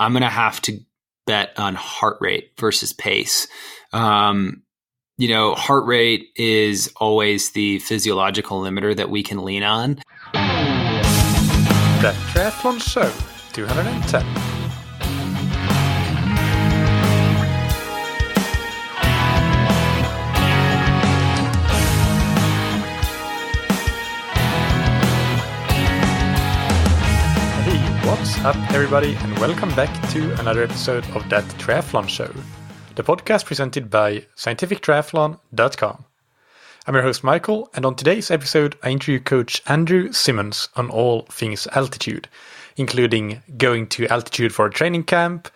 I'm going to have to bet on heart rate versus pace. Heart rate is always the physiological limiter that we can lean on. The Triathlon Show 210. What's up, everybody, and welcome back to another episode of That Triathlon Show, the podcast presented by scientifictriathlon.com. I'm your host, Michael, and on today's episode, I interview Coach Andrew Simmons on all things altitude, including going to altitude for a training camp,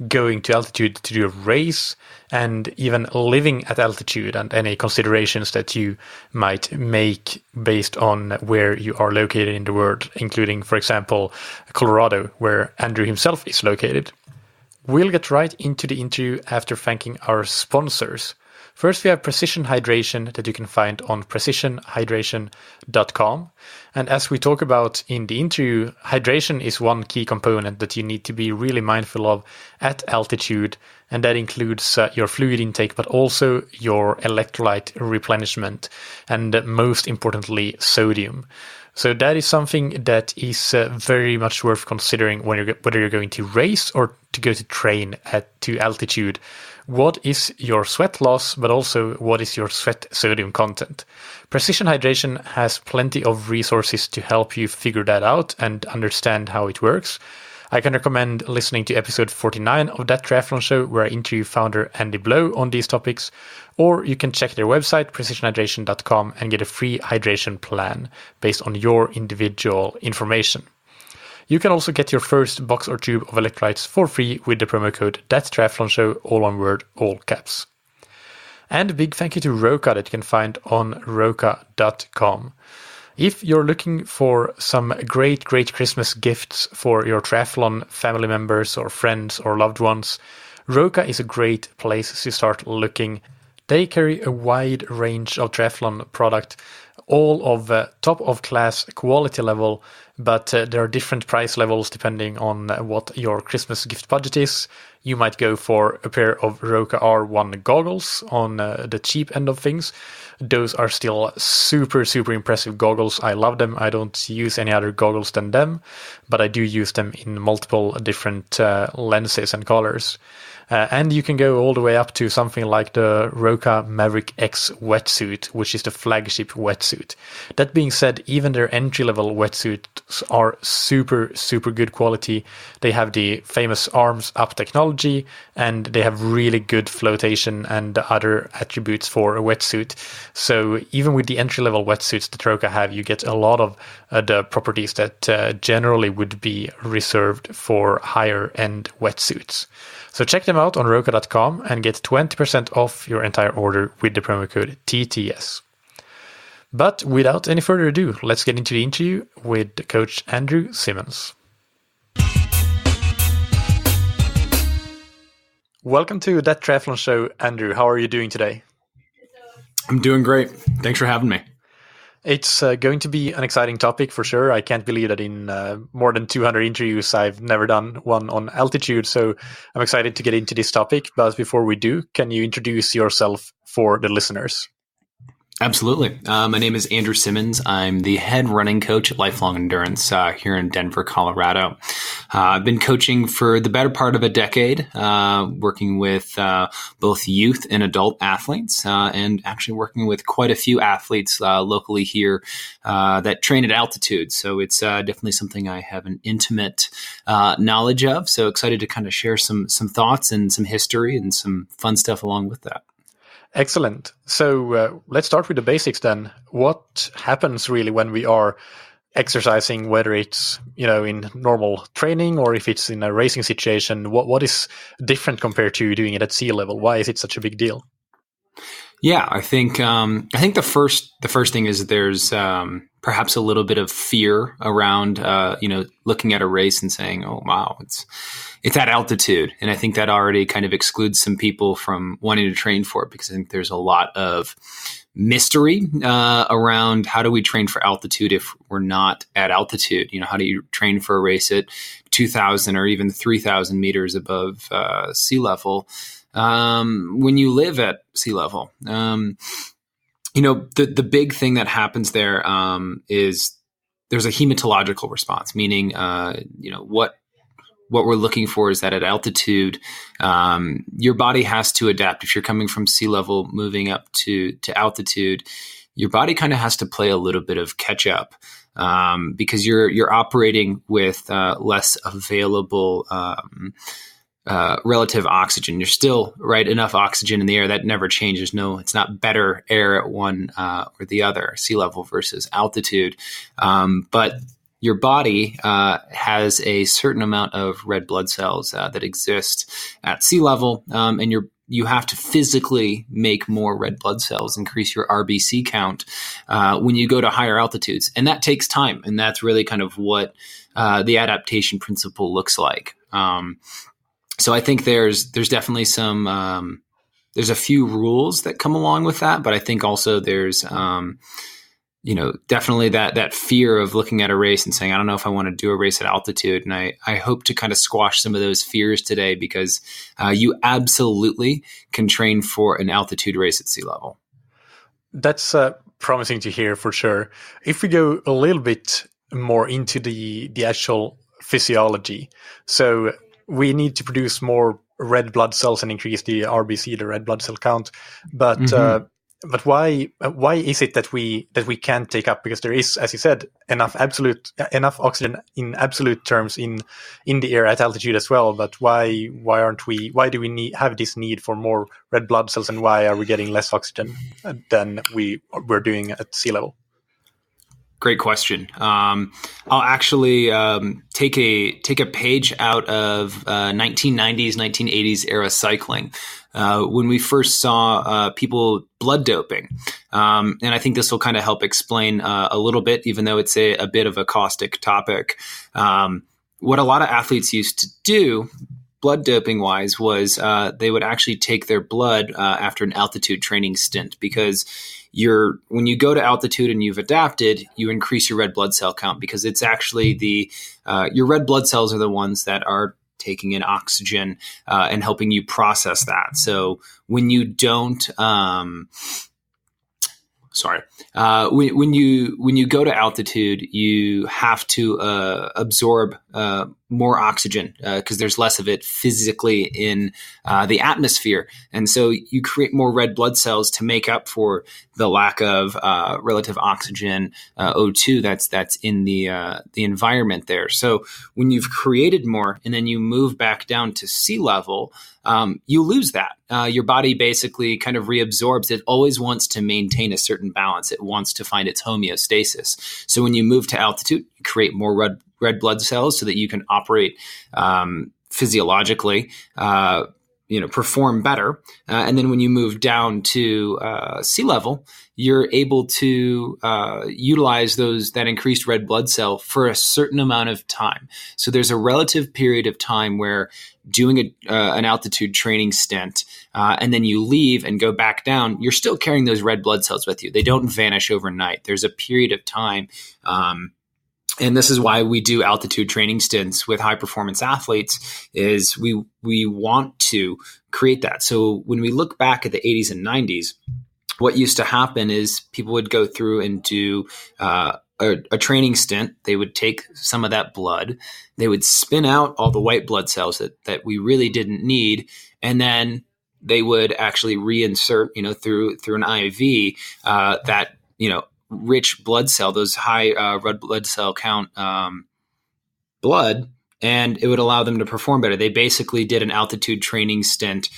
going to altitude to do a race, and even living at altitude and any considerations that you might make based on where you are located in the world, including, for example, Colorado, where Andrew himself is located. We'll get right into the interview after thanking our sponsors. First, we have Precision Hydration that you can find on precisionhydration.com. And as we talk about in the interview, hydration is one key component that you need to be really mindful of at altitude. And that includes your fluid intake, but also your electrolyte replenishment. And most importantly, sodium. So that is something that is very much worth considering when whether you're going to race or to go to train to altitude. What is your sweat loss, but also what is your sweat sodium content? Precision Hydration has plenty of resources to help you figure that out and understand how it works. I can recommend listening to episode 49 of That Triathlon Show, where I interview founder Andy Blow on these topics, or you can check their website, precisionhydration.com, and get a free hydration plan based on your individual information. You can also get your first box or tube of electrolytes for free with the promo code ThatTriathlonShow, all one word, all caps. And a big thank you to Roka that you can find on roka.com. If you're looking for some great Christmas gifts for your triathlon family members or friends or loved ones, Roka is a great place to start looking. They carry a wide range of triathlon product, all of top of class quality level, but there are different price levels depending on what your Christmas gift budget is. You might go for a pair of Roka R1 goggles on the cheap end of things. Those are still super impressive goggles. I love them. I don't use any other goggles than them, but I do use them in multiple different lenses and colors. And you can go all the way up to something like the Roka Maverick X wetsuit, which is the flagship wetsuit. That being said, even their entry-level wetsuits are super good quality. They have the famous arms up technology, and they have really good flotation and other attributes for a wetsuit. So even with the entry-level wetsuits that Roka have, you get a lot of the properties that generally would be reserved for higher-end wetsuits. So check them out on roka.com and get 20% off your entire order with the promo code TTS. But without any further ado, let's get into the interview with Coach Andrew Simmons. Welcome to That Triathlon Show, Andrew. How are you doing today? I'm doing great. Thanks for having me. It's going to be an exciting topic for sure. I can't believe that in more than 200 interviews, I've never done one on altitude. So I'm excited to get into this topic. But before we do, can you introduce yourself for the listeners? Absolutely. My name is Andrew Simmons. I'm the head running coach at Lifelong Endurance here in Denver, Colorado. I've been coaching for the better part of a decade, working with both youth and adult athletes, and actually working with quite a few athletes locally here that train at altitude. So it's definitely something I have an intimate knowledge of. So excited to kind of share some thoughts and some history and some fun stuff along with that. Excellent. So let's start with the basics then. What happens really when we are exercising, whether it's in normal training or if it's in a racing situation? What is different compared to doing it at sea level? Why is it such a big deal? Yeah, I think the first thing is there's perhaps a little bit of fear around looking at a race and saying, oh wow, it's at altitude, and I think that already kind of excludes some people from wanting to train for it, because I think there's a lot of mystery around how do we train for altitude if we're not at altitude. How do you train for a race at 2,000 or even 3,000 meters above sea level when you live at sea level. The big thing that happens there is there's a hematological response, meaning what we're looking for is that at altitude, your body has to adapt. If you're coming from sea level, moving up to altitude, your body kind of has to play a little bit of catch up because you're operating with less available relative oxygen. You're still enough oxygen in the air that never changes. No, it's not better air at one or the other, sea level versus altitude, but your body has a certain amount of red blood cells that exist at sea level, and you have to physically make more red blood cells, increase your RBC count when you go to higher altitudes, and that takes time, and that's really kind of what the adaptation principle looks like. So I think there's definitely some there's a few rules that come along with that, but I think also there's definitely that fear of looking at a race and saying, I don't know if I want to do a race at altitude. And I hope to kind of squash some of those fears today because you absolutely can train for an altitude race at sea level. That's promising to hear for sure. If we go a little bit more into the actual physiology, so we need to produce more red blood cells and increase the RBC, the red blood cell count, but why is it that we can't take up? Because there is, as you said, enough oxygen in absolute terms in the air at altitude as well. But why do we have this need for more red blood cells, and why are we getting less oxygen than we're doing at sea level? Great question. I'll actually take a page out of 1990s, 1980s era cycling. When we first saw people blood doping. And I think this will kind of help explain a little bit, even though it's a bit of a caustic topic. What a lot of athletes used to do, blood doping wise, was they would actually take their blood after an altitude training stint, because when you go to altitude and you've adapted, you increase your red blood cell count, because it's actually your red blood cells are the ones that are taking in oxygen and helping you process that. So when you don't, when you go to altitude, you have to absorb more oxygen because there's less of it physically in the atmosphere, and so you create more red blood cells to make up for the lack of relative oxygen O2 that's in the environment there. So when you've created more and then you move back down to sea level, you lose that. Your body basically kind of reabsorbs. It always wants to maintain a certain balance. It wants to find its homeostasis. So when you move to altitude, you create more red blood cells so that you can operate physiologically, perform better. And then when you move down to sea level, you're able to utilize that increased red blood cell for a certain amount of time. So there's a relative period of time where doing an altitude training stint, and then you leave and go back down, you're still carrying those red blood cells with you. They don't vanish overnight. There's a period of time. And this is why we do altitude training stints with high performance athletes, is we want to create that. So when we look back at the 80s and 90s, what used to happen is people would go through and do a training stint. They would take some of that blood, they would spin out all the white blood cells that we really didn't need, and then they would actually reinsert, through an IV that, rich blood cell, those high red blood cell count blood, and it would allow them to perform better. They basically did an altitude training stint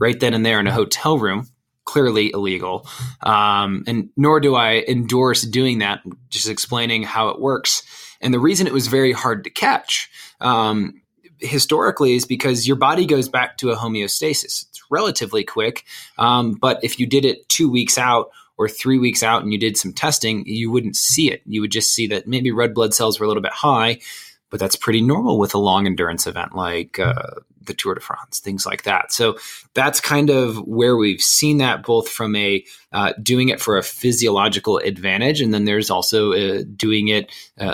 right then and there in a hotel room, clearly illegal. And nor do I endorse doing that, just explaining how it works. And the reason it was very hard to catch historically is because your body goes back to a homeostasis. It's relatively quick. But if you did it 2 weeks out or 3 weeks out and you did some testing, you wouldn't see it. You would just see that maybe red blood cells were a little bit high, but that's pretty normal with a long endurance event like the Tour de France, things like that. So that's kind of where we've seen that, both from a doing it for a physiological advantage, and then there's also doing it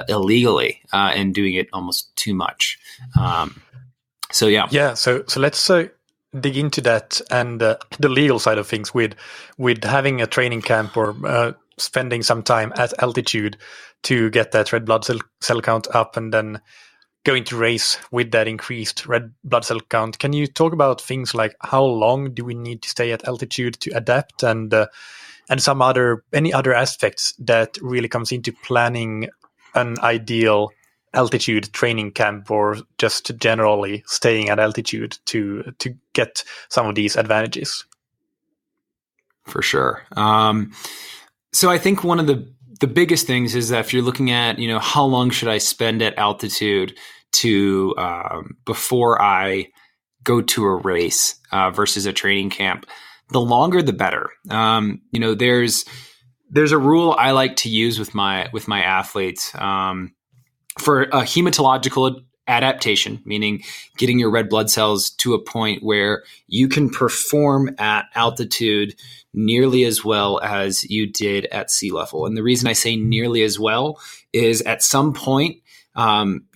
illegally and doing it almost too much. So yeah. Yeah. So let's dig into that and the legal side of things with having a training camp or spending some time at altitude to get that red blood cell count up, and then going to race with that increased red blood cell count. Can you talk about things like how long do we need to stay at altitude to adapt, and any other aspects that really comes into planning an ideal altitude training camp, or just generally staying at altitude to get some of these advantages? For sure. So I think one of the biggest things is that if you're looking at, how long should I spend at altitude to before I go to a race versus a training camp, the longer the better. There's a rule I like to use with my athletes for a hematological adaptation, meaning getting your red blood cells to a point where you can perform at altitude nearly as well as you did at sea level. And the reason I say nearly as well is at some point,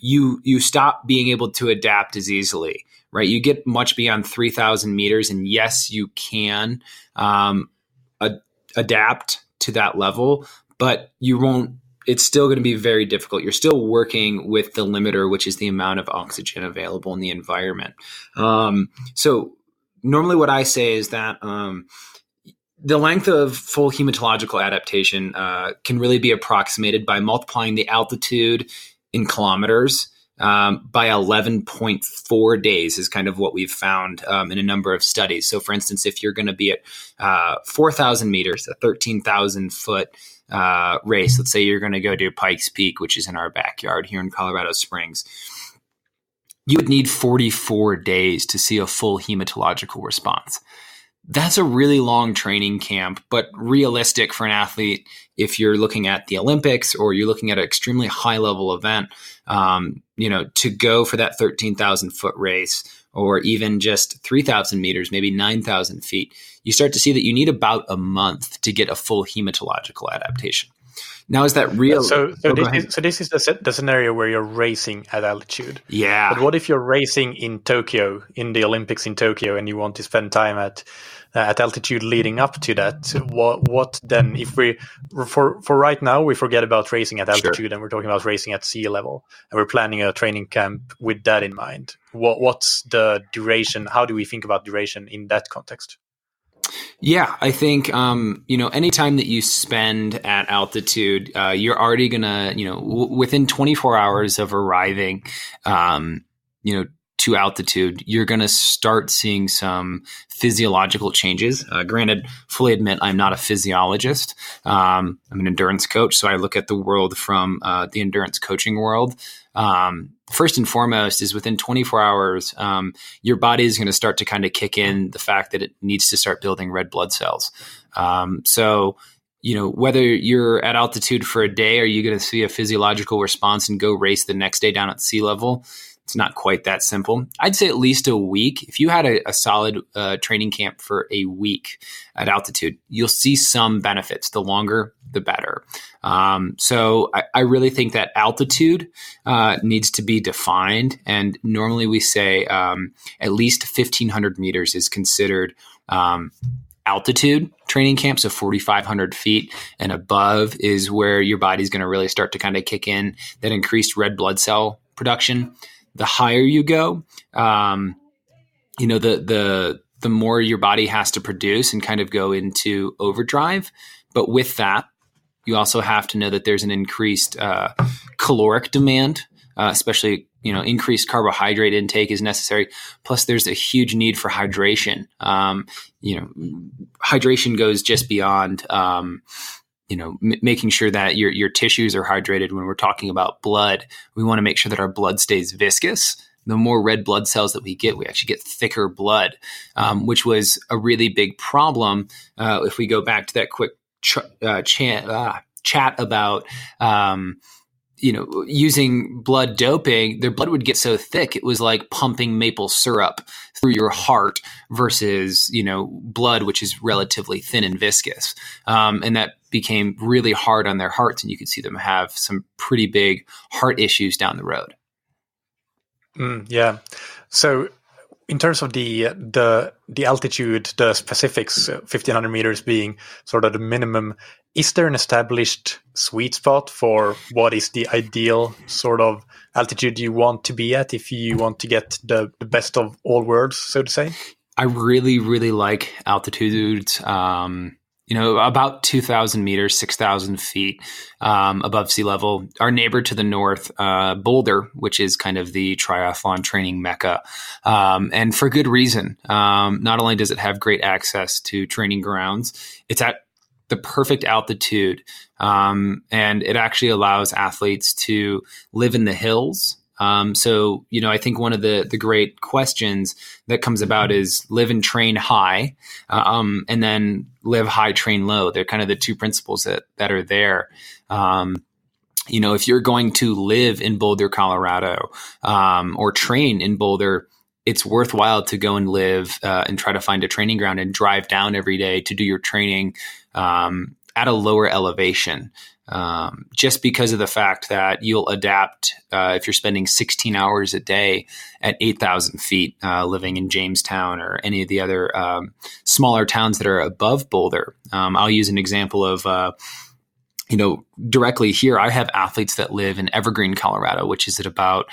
you stop being able to adapt as easily, right? You get much beyond 3,000 meters, and yes, you can adapt to that level, but you won't. It's still going to be very difficult. You're still working with the limiter, which is the amount of oxygen available in the environment. So normally what I say is that the length of full hematological adaptation can really be approximated by multiplying the altitude in kilometers by 11.4 days is kind of what we've found in a number of studies. So for instance, if you're going to be at 4,000 meters, a 13,000 foot race, let's say you're going to go to Pikes Peak, which is in our backyard here in Colorado Springs, you would need 44 days to see a full hematological response. That's a really long training camp, but realistic for an athlete if you're looking at the Olympics or you're looking at an extremely high level event, to go for that 13,000 foot race or even just 3,000 meters, maybe 9,000 feet, you start to see that you need about a month to get a full hematological adaptation. Now, is that real? So this is the scenario where you're racing at altitude. Yeah. But what if you're racing in Tokyo, in the Olympics in Tokyo, and you want to spend time at altitude leading up to that? What then? If we for right now we forget about racing at altitude, sure, and we're talking about racing at sea level, and we're planning a training camp with that in mind. What's the duration? How do we think about duration in that context? Yeah, I think, anytime that you spend at altitude, you're already going to, within 24 hours of arriving, to altitude, you're going to start seeing some physiological changes. Granted, fully admit I'm not a physiologist. I'm an endurance coach, so I look at the world from the endurance coaching world. First and foremost is within 24 hours, your body is going to start to kind of kick in the fact that it needs to start building red blood cells. So, whether you're at altitude for a day, are you going to see a physiological response and go race the next day down at sea level? It's not quite that simple. I'd say at least a week. If you had a solid training camp for a week at altitude, you'll see some benefits. The longer, the better. So I really think that altitude needs to be defined. And normally we say at least 1,500 meters is considered altitude training camp. So 4,500 feet and above is where your body's going to really start to kind of kick in that increased red blood cell production. The higher you go, the more your body has to produce and kind of go into overdrive. But with that, you also have to know that there's an increased caloric demand, especially, increased carbohydrate intake is necessary. Plus, there's a huge need for hydration. Hydration goes just beyond making sure that your tissues are hydrated. When we're talking about blood, we want to make sure that our blood stays viscous. The more red blood cells that we actually get thicker blood, which was a really big problem. If we go back to that quick chat about using blood doping, their blood would get so thick it was like pumping maple syrup through your heart versus blood, which is relatively thin and viscous, and that became really hard on their hearts, and you could see them have some pretty big heart issues down the road. Yeah. So in terms of the altitude, the specifics, 1,500 meters being sort of the minimum, is there an established sweet spot for what is the ideal sort of altitude you want to be at if you want to get the best of all worlds, so to say? I really, really like altitudes. About 2,000 meters, 6,000 feet above sea level. Our neighbor to the north, Boulder, which is kind of the triathlon training mecca, and for good reason. Not only does it have great access to training grounds, it's at the perfect altitude, and it actually allows athletes to live in the hills. So, I think one of the great questions that comes about is live and train high, and then live high, train low. They're kind of the two principles that are there. If you're going to live in Boulder, Colorado, or train in Boulder, it's worthwhile to go and live and try to find a training ground and drive down every day to do your training at a lower elevation. Just because of the fact that you'll adapt if you're spending 16 hours a day at 8,000 feet living in Jamestown or any of the other smaller towns that are above Boulder. I'll use an example of, directly here, I have athletes that live in Evergreen, Colorado, which is at about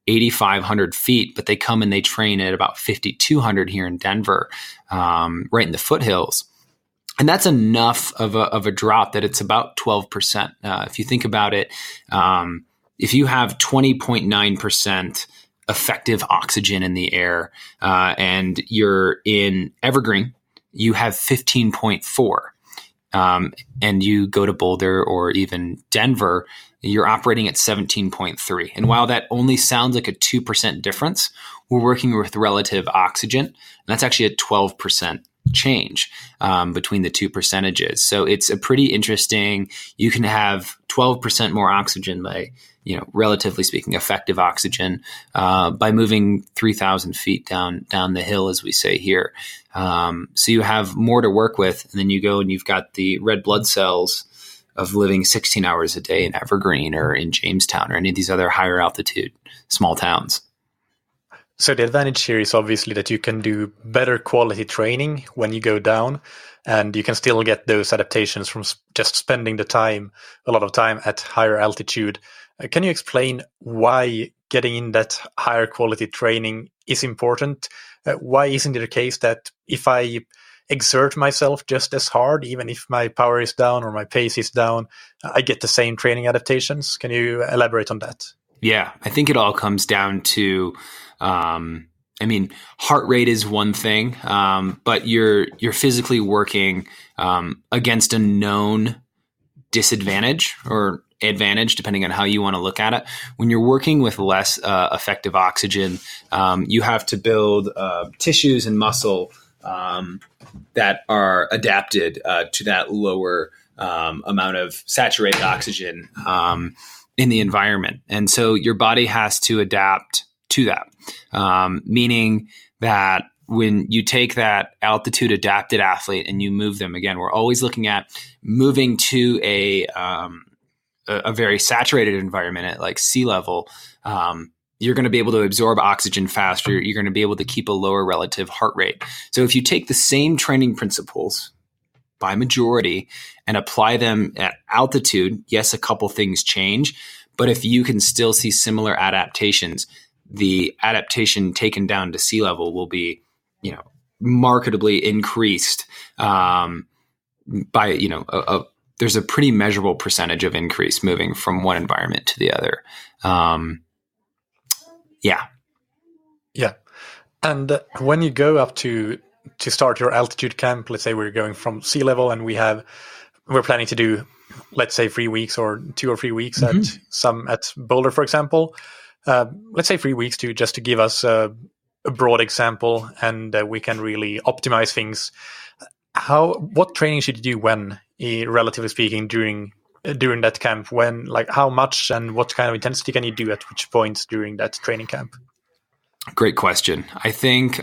8,500 feet, but they come and they train at about 5,200 here in Denver, right in the foothills. And that's enough of a drop that it's about 12%. If you think about it, if you have 20.9% effective oxygen in the air, and you're in Evergreen, you have 15.4. And you go to Boulder or even Denver, you're operating at 17.3. And while that only sounds like a 2% difference, we're working with relative oxygen, and that's actually a 12% change between the two percentages. So it's a pretty interesting, you can have 12% more oxygen by, relatively speaking, effective oxygen by moving 3,000 feet down the hill, as we say here. So you have more to work with, and then you go and you've got the red blood cells of living 16 hours a day in Evergreen or in Jamestown or any of these other higher altitude small towns. So the advantage here is obviously that you can do better quality training when you go down, and you can still get those adaptations from just spending a lot of time at higher altitude. Can you explain why getting in that higher quality training is important? Why isn't it the case that if I exert myself just as hard, even if my power is down or my pace is down, I get the same training adaptations? Can you elaborate on that? Yeah, I think it all comes down to, heart rate is one thing, but you're physically working against a known disadvantage or advantage, depending on how you want to look at it. When you're working with less effective oxygen, you have to build tissues and muscle that are adapted to that lower amount of saturated oxygen in the environment. And so your body has to adapt to that, meaning that when you take that altitude adapted athlete and you move them, again, we're always looking at moving to a very saturated environment at like sea level. You're going to be able to absorb oxygen faster. You're going to be able to keep a lower relative heart rate. So if you take the same training principles by majority and apply them at altitude, yes, a couple things change, but if you can still see similar adaptations, the adaptation taken down to sea level will be, markedly increased by, there's a pretty measurable percentage of increase moving from one environment to the other. Yeah. And when you go up to start your altitude camp, let's say we're going from sea level and we're planning to do, let's say 3 weeks or 2 or 3 weeks at Boulder, for example. Let's say 3 weeks to give us a broad example, and we can really optimize things. What training should you do when, relatively speaking, during during that camp? When, like, how much and what kind of intensity can you do at which points during that training camp? Great question. I think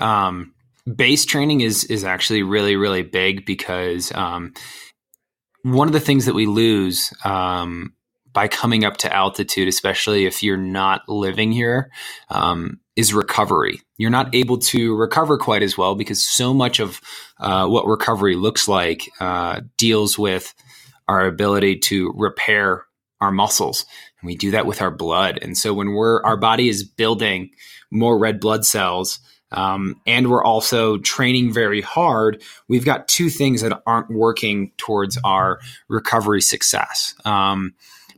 base training is actually really, really big because one of the things that we lose by coming up to altitude, especially if you're not living here, is recovery. You're not able to recover quite as well because so much of what recovery looks like deals with our ability to repair our muscles. And we do that with our blood. And so when our body is building more red blood cells, and we're also training very hard, we've got two things that aren't working towards our recovery success.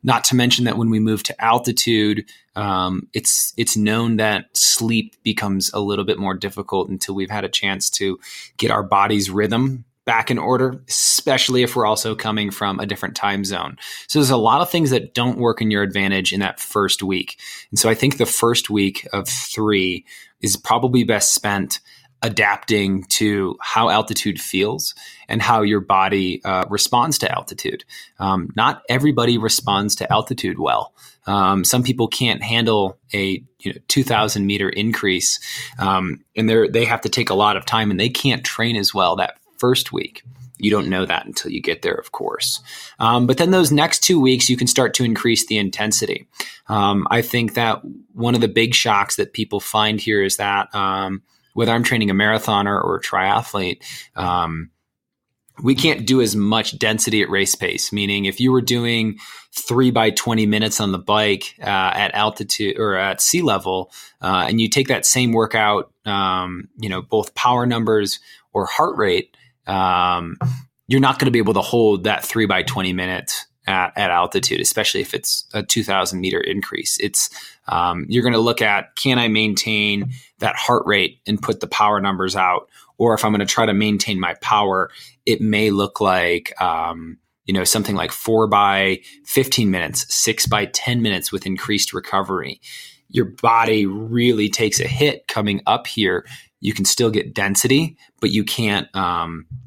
Not to mention that when we move to altitude, it's known that sleep becomes a little bit more difficult until we've had a chance to get our body's rhythm back in order, especially if we're also coming from a different time zone. So there's a lot of things that don't work in your advantage in that first week. And so I think the first week of 3 is probably best spent adapting to how altitude feels and how your body responds to altitude. Not everybody responds to altitude well. Some people can't handle a 2,000 meter increase, and they have to take a lot of time, and they can't train as well that first week. You don't know that until you get there, of course. But then those next 2 weeks, you can start to increase the intensity. I think that one of the big shocks that people find here is that whether I'm training a marathoner or a triathlete, we can't do as much density at race pace. Meaning if you were doing 3 by 20 minutes on the bike at altitude or at sea level, and you take that same workout, both power numbers or heart rate, you're not going to be able to hold that 3 by 20 minutes at altitude, especially if it's a 2,000 meter increase. It's you're going to look at, can I maintain that heart rate and put the power numbers out? Or if I'm going to try to maintain my power, it may look like something like 4 by 15 minutes, 6 by 10 minutes with increased recovery. Your body really takes a hit coming up here. You can still get density, but you can't,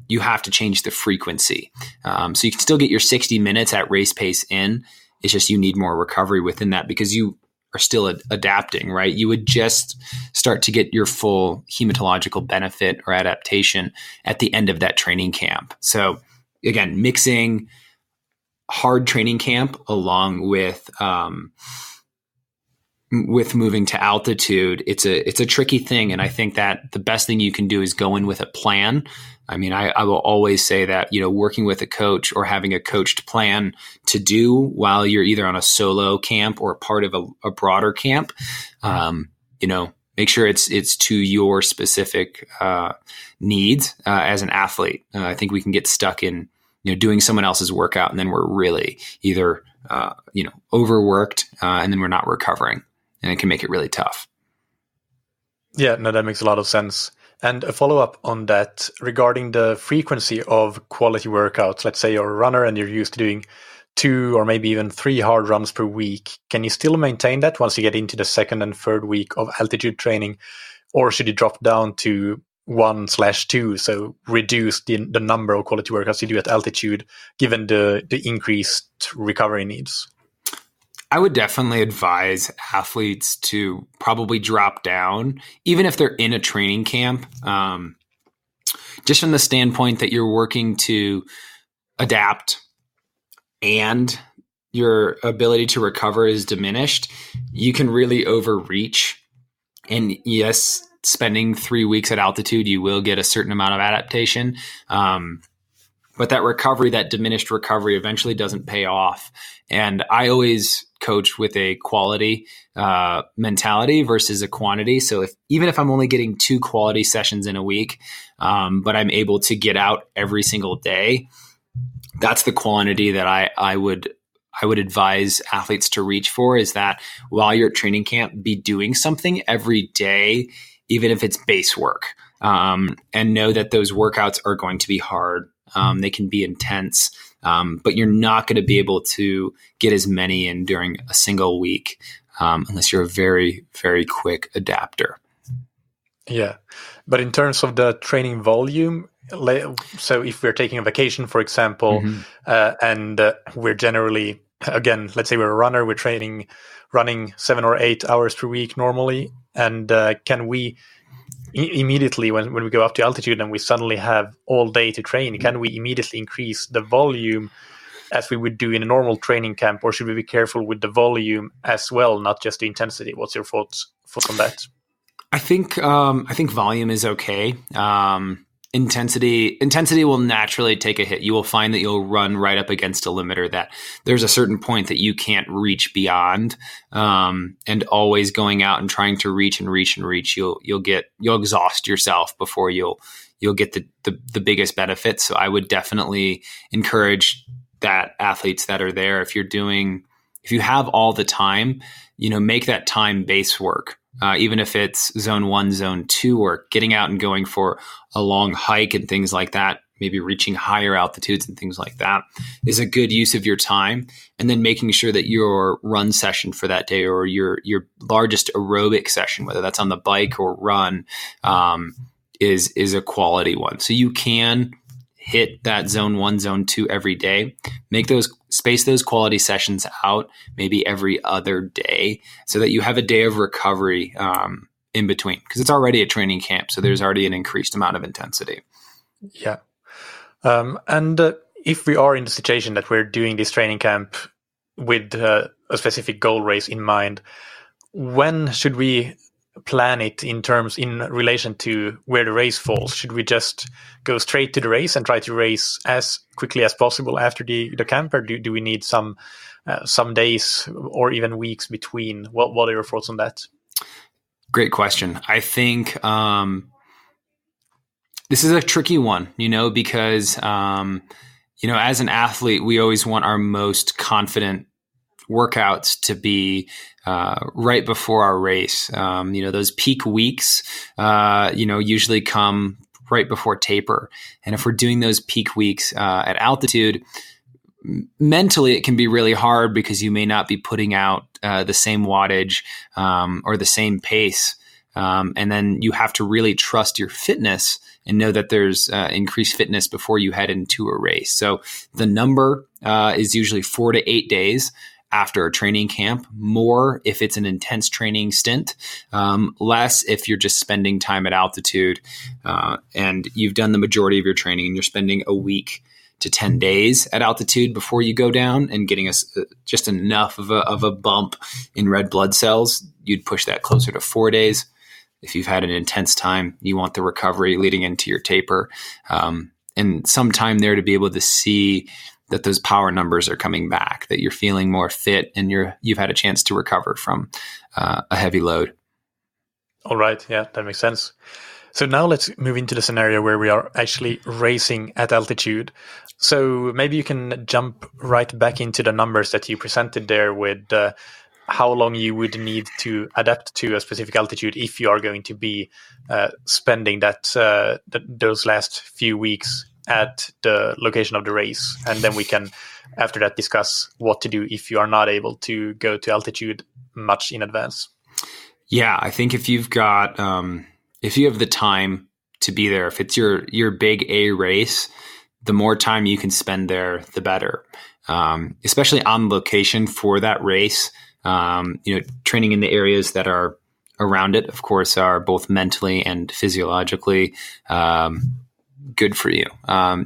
you have to change the frequency. So you can still get your 60 minutes at race pace in. It's just you need more recovery within that because you are still adapting, right? You would just start to get your full hematological benefit or adaptation at the end of that training camp. So again, mixing hard training camp along with moving to altitude, it's a tricky thing. And I think that the best thing you can do is go in with a plan. I mean, I will always say that, working with a coach or having a coached plan to do while you're either on a solo camp or part of a broader camp, make sure it's to your specific needs as an athlete. I think we can get stuck in, doing someone else's workout and then we're really either, overworked and then we're not recovering. And it can make it really tough. Yeah, no, that makes a lot of sense. And a follow-up on that regarding the frequency of quality workouts. Let's say you're a runner and you're used to doing 2 or maybe even 3 hard runs per week. Can you still maintain that once you get into the second and third week of altitude training? Or should you drop down to 1/2, so reduce the number of quality workouts you do at altitude, given the increased recovery needs? I would definitely advise athletes to probably drop down, even if they're in a training camp, just from the standpoint that you're working to adapt and your ability to recover is diminished. You can really overreach. And yes, spending 3 weeks at altitude, you will get a certain amount of adaptation. But that recovery, that diminished recovery eventually doesn't pay off. And I always coach with a quality mentality versus a quantity. So even if I'm only getting 2 quality sessions in a week, but I'm able to get out every single day, that's the quantity that I would advise athletes to reach for, is that while you're at training camp, be doing something every day, even if it's base work, and know that those workouts are going to be hard. They can be intense, but you're not going to be able to get as many in during a single week unless you're a very, very quick adapter. Yeah. But in terms of the training volume, so if we're taking a vacation, for example, and we're generally, again, let's say we're a runner, we're running 7 or 8 hours per week normally, and can we immediately, when we go up to altitude and we suddenly have all day to train, can we immediately increase the volume as we would do in a normal training camp, or should we be careful with the volume as well, not just the intensity? What's your thoughts on that? I think volume is okay. Intensity will naturally take a hit. You will find that you'll run right up against a limiter, that there's a certain point that you can't reach beyond. And always going out and trying to reach, you'll exhaust yourself before you'll get the biggest benefits. So I would definitely encourage that athletes that are there, if you have all the time, make that time base work. Even if it's zone 1, zone 2 work, getting out and going for a long hike and things like that, maybe reaching higher altitudes and things like that, is a good use of your time. And then making sure that your run session for that day, or your largest aerobic session, whether that's on the bike or run, is a quality one. So you can hit that zone 1, zone 2 every day. Space those quality sessions out, maybe every other day, so that you have a day of recovery in between, because it's already a training camp. So there's already an increased amount of intensity. Yeah. And if we are in the situation that we're doing this training camp with a specific goal race in mind, when should we plan it in relation to where the race falls? Should we just go straight to the race and try to race as quickly as possible after the camp, or do we need some days or even weeks between? What are your thoughts on that? Great question. I think this is a tricky one, because as an athlete, we always want our most confident workouts to be right before our race. Those peak weeks, usually come right before taper. And if we're doing those peak weeks at altitude, mentally it can be really hard, because you may not be putting out the same wattage or the same pace. And then you have to really trust your fitness and know that there's increased fitness before you head into a race. So the number is usually 4 to 8 days after a training camp, more if it's an intense training stint, less if you're just spending time at altitude and you've done the majority of your training and you're spending a week to 10 days at altitude before you go down and getting just enough of a bump in red blood cells. You'd push that closer to 4 days. If you've had an intense time, you want the recovery leading into your taper, and some time there to be able to see that those power numbers are coming back, that you're feeling more fit and you've had a chance to recover from a heavy load. All right. Yeah, that makes sense. So now let's move into the scenario where we are actually racing at altitude. So maybe you can jump right back into the numbers that you presented there with how long you would need to adapt to a specific altitude if you are going to be spending those last few weeks at the location of the race. And then we can, after that, discuss what to do if you are not able to go to altitude much in advance. Yeah, I think if you've got, if you have the time to be there, if it's your big A race, the more time you can spend there, the better. Especially on location for that race. Training in the areas that are around it, of course, are both mentally and physiologically good for you.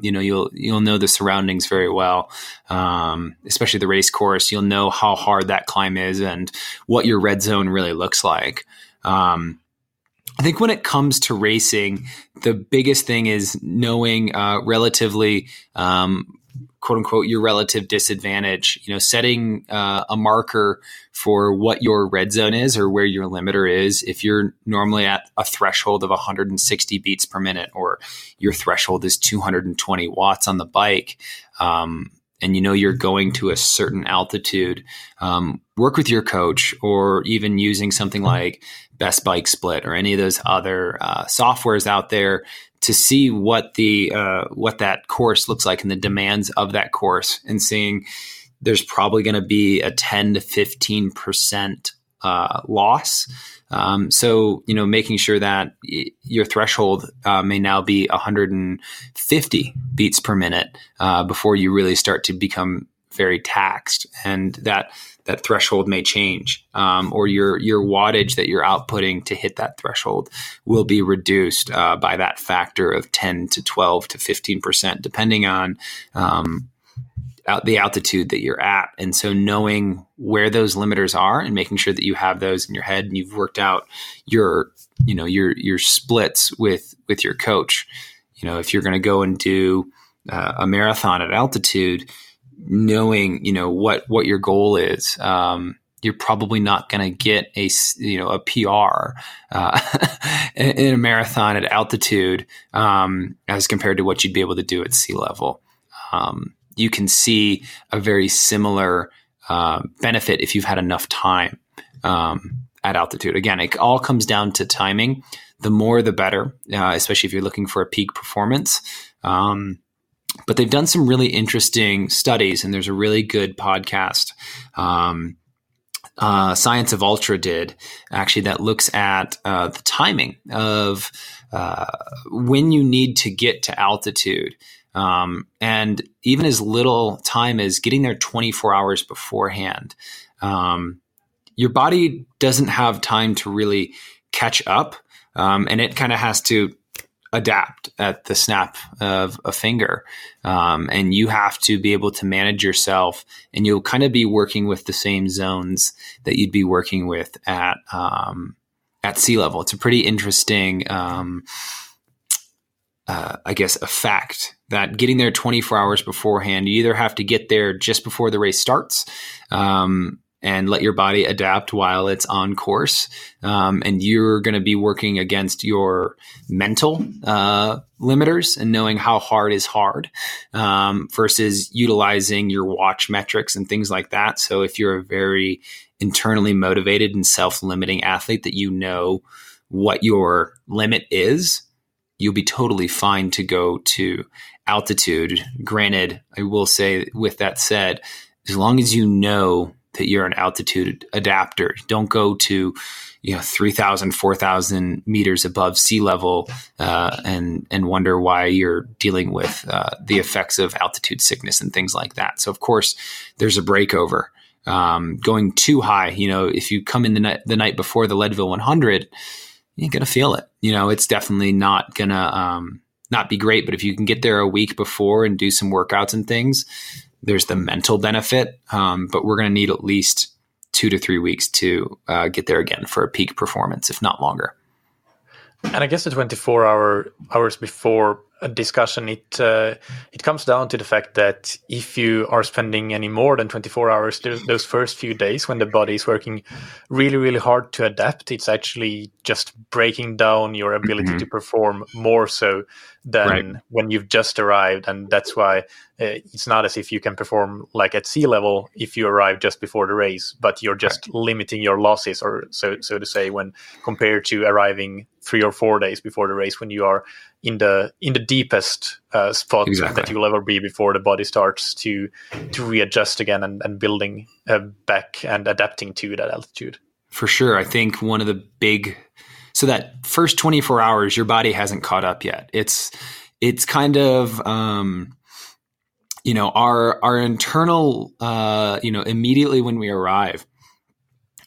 You'll know the surroundings very well, especially the race course. You'll know how hard that climb is and what your red zone really looks like. I think when it comes to racing, the biggest thing is knowing relatively, quote unquote, your relative disadvantage, setting a marker for what your red zone is or where your limiter is. If you're normally at a threshold of 160 beats per minute, or your threshold is 220 watts on the bike, and you're going to a certain altitude, work with your coach, or even using something like Best Bike Split or any of those other softwares out there to see what that course looks like and the demands of that course, and seeing there's probably going to be a 10 to 15% loss. So, making sure that your threshold may now be 150 beats per minute before you really start to become very taxed, and that threshold may change, or your wattage that you're outputting to hit that threshold will be reduced by that factor of 10 to 12 to 15%, depending on the altitude that you're at. And so knowing where those limiters are and making sure that you have those in your head and you've worked out your splits with your coach. If you're going to go and do a marathon at altitude, knowing, what your goal is, you're probably not going to get a PR in a marathon at altitude as compared to what you'd be able to do at sea level. You can see a very similar benefit if you've had enough time at altitude. Again, it all comes down to timing. The more, the better, especially if you're looking for a peak performance. But they've done some really interesting studies, and there's a really good podcast Science of Ultra did, actually, that looks at the timing of when you need to get to altitude. And even as little time as getting there 24 hours beforehand, your body doesn't have time to really catch up. And it kind of has to adapt at the snap of a finger. And you have to be able to manage yourself, and you'll kind of be working with the same zones that you'd be working with at sea level. It's a pretty interesting, effect that getting there 24 hours beforehand, you either have to get there just before the race starts, and let your body adapt while it's on course. And you're going to be working against your mental limiters and knowing how hard is hard, versus utilizing your watch metrics and things like that. So if you're a very internally motivated and self-limiting athlete that you know what your limit is, you'll be totally fine to go to altitude. Granted, I will say, with that said, as long as you know that you're an altitude adapter, don't go to 3,000, 4,000 meters above sea level and wonder why you're dealing with the effects of altitude sickness and things like that. So of course there's a breakover. Going too high, if you come in the night before the Leadville 100, you're going to feel it. It's definitely not going to not be great, but if you can get there a week before and do some workouts and things, there's the mental benefit. But we're going to need at least 2 to 3 weeks to get there again for a peak performance, if not longer. And I guess the 24 hours before a discussion, it comes down to the fact that if you are spending any more than 24 hours, those first few days when the body is working really, really hard to adapt, it's actually just breaking down your ability to perform more so than when you've just arrived. And that's why it's not as if you can perform like at sea level if you arrive just before the race, but you're just limiting your losses, or so to say, when compared to arriving 3 or 4 days before the race, when you are in the deepest spot that you will ever be before the body starts to readjust again and building back and adapting to that altitude. For sure. I think one of the so that first 24 hours, your body hasn't caught up yet. It's kind of, our internal, immediately when we arrive,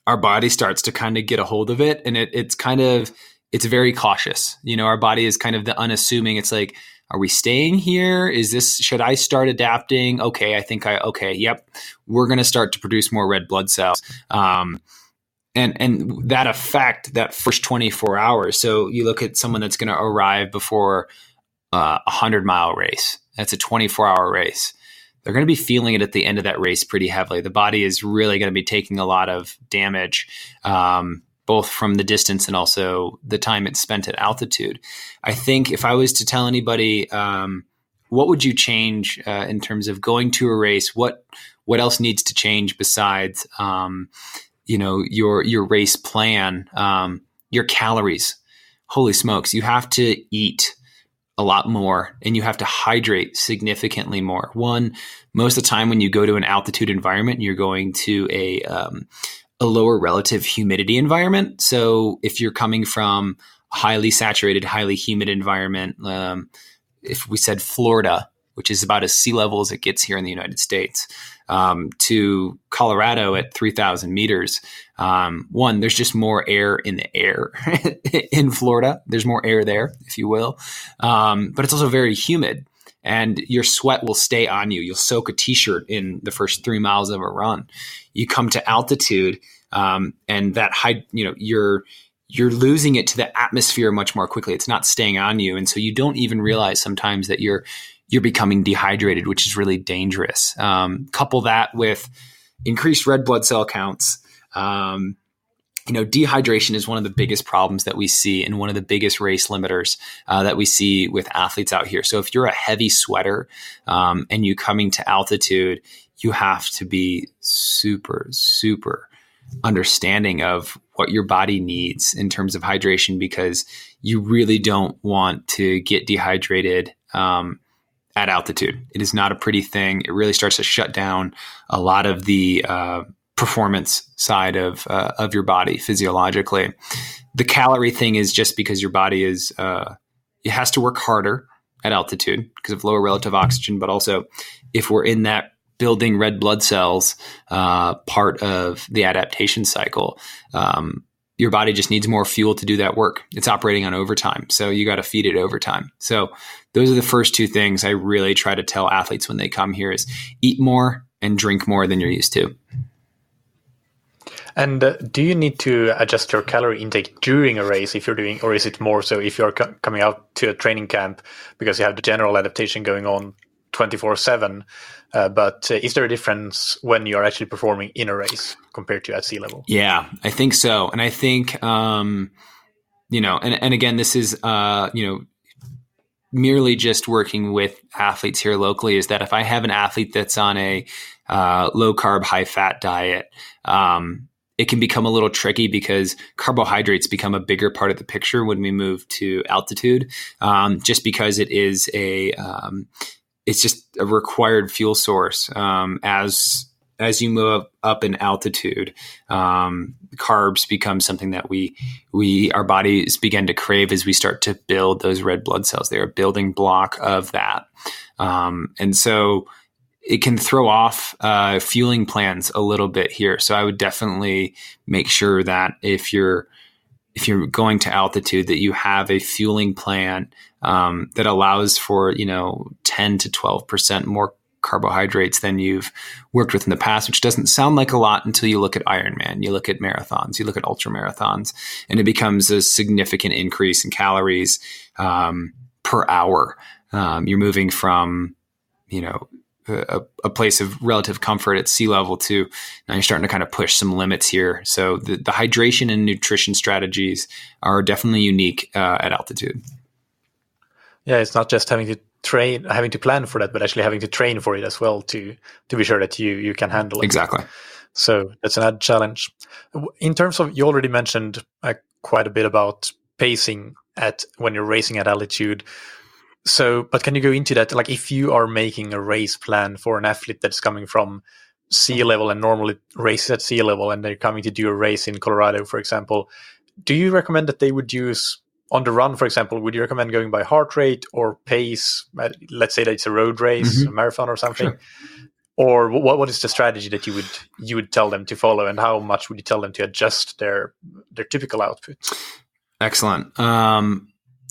our body starts to kind of get a hold of it. And it's very cautious. Our body is kind of the unassuming. It's like, are we staying here? Should I start adapting? Okay. Yep. We're going to start to produce more red blood cells. And that effect, that first 24 hours. So you look at someone that's going to arrive before a 100-mile race. That's a 24-hour race. They're going to be feeling it at the end of that race pretty heavily. The body is really going to be taking a lot of damage, both from the distance and also the time it's spent at altitude. I think if I was to tell anybody, what would you change in terms of going to a race? What else needs to change besides your race plan, your calories? Holy smokes. You have to eat a lot more, and you have to hydrate significantly more. One, most of the time when you go to an altitude environment, you're going to a lower relative humidity environment. So if you're coming from a highly saturated, highly humid environment, if we said Florida, which is about as sea level as it gets here in the United States, to Colorado at 3,000 meters, one, there's just more air in the air in Florida. There's more air there, if you will. But it's also very humid. And your sweat will stay on you. You'll soak a t-shirt in the first 3 miles of a run. You come to altitude, and that high, you're losing it to the atmosphere much more quickly. It's not staying on you, and so you don't even realize sometimes that you're becoming dehydrated, which is really dangerous. Couple that with increased red blood cell counts. Dehydration is one of the biggest problems that we see and one of the biggest race limiters that we see with athletes out here. So if you're a heavy sweater and you coming to altitude, you have to be super, super understanding of what your body needs in terms of hydration, because you really don't want to get dehydrated at altitude. It is not a pretty thing. It really starts to shut down a lot of the performance side of your body physiologically. The calorie thing is just because your body is it has to work harder at altitude because of lower relative oxygen, but also if we're in that building red blood cells part of the adaptation cycle, your body just needs more fuel to do that work. It's operating on overtime, so you got to feed it overtime. So those are the first two things I really try to tell athletes when they come here: is eat more and drink more than you're used to. And do you need to adjust your calorie intake during a race if you're doing, or is it more so if you're coming out to a training camp because you have the general adaptation going on 24/7? But is there a difference when you're actually performing in a race compared to at sea level? Yeah, I think so. And I think, and again, this is, merely just working with athletes here locally, is that if I have an athlete that's on a low carb, high fat diet, it can become a little tricky because carbohydrates become a bigger part of the picture when we move to altitude, just because it is it's just a required fuel source. As you move up in altitude, carbs become something that our bodies begin to crave as we start to build those red blood cells. They're a building block of that. And so it can throw off fueling plans a little bit here. So I would definitely make sure that if you're going to altitude, that you have a fueling plan that allows for 10 to 12% more carbohydrates than you've worked with in the past, which doesn't sound like a lot until you look at Ironman, you look at marathons, you look at ultra marathons, and it becomes a significant increase in calories per hour. You're moving from a place of relative comfort at sea level to now you're starting to kind of push some limits here. So the hydration and nutrition strategies are definitely unique at altitude. Yeah, it's not just having to plan for that, but actually having to train for it as well to be sure that you can handle it. Exactly. So that's an added challenge. In terms of, you already mentioned quite a bit about pacing when you're racing at altitude. So, but can you go into that? Like, if you are making a race plan for an athlete that's coming from sea level and normally races at sea level, and they're coming to do a race in Colorado, for example, do you recommend that they would use on the run, for example? Would you recommend going by heart rate or pace? Let's say that it's a road race, a marathon or something. Sure. Or what is the strategy that you would tell them to follow, and how much would you tell them to adjust their typical output? Excellent.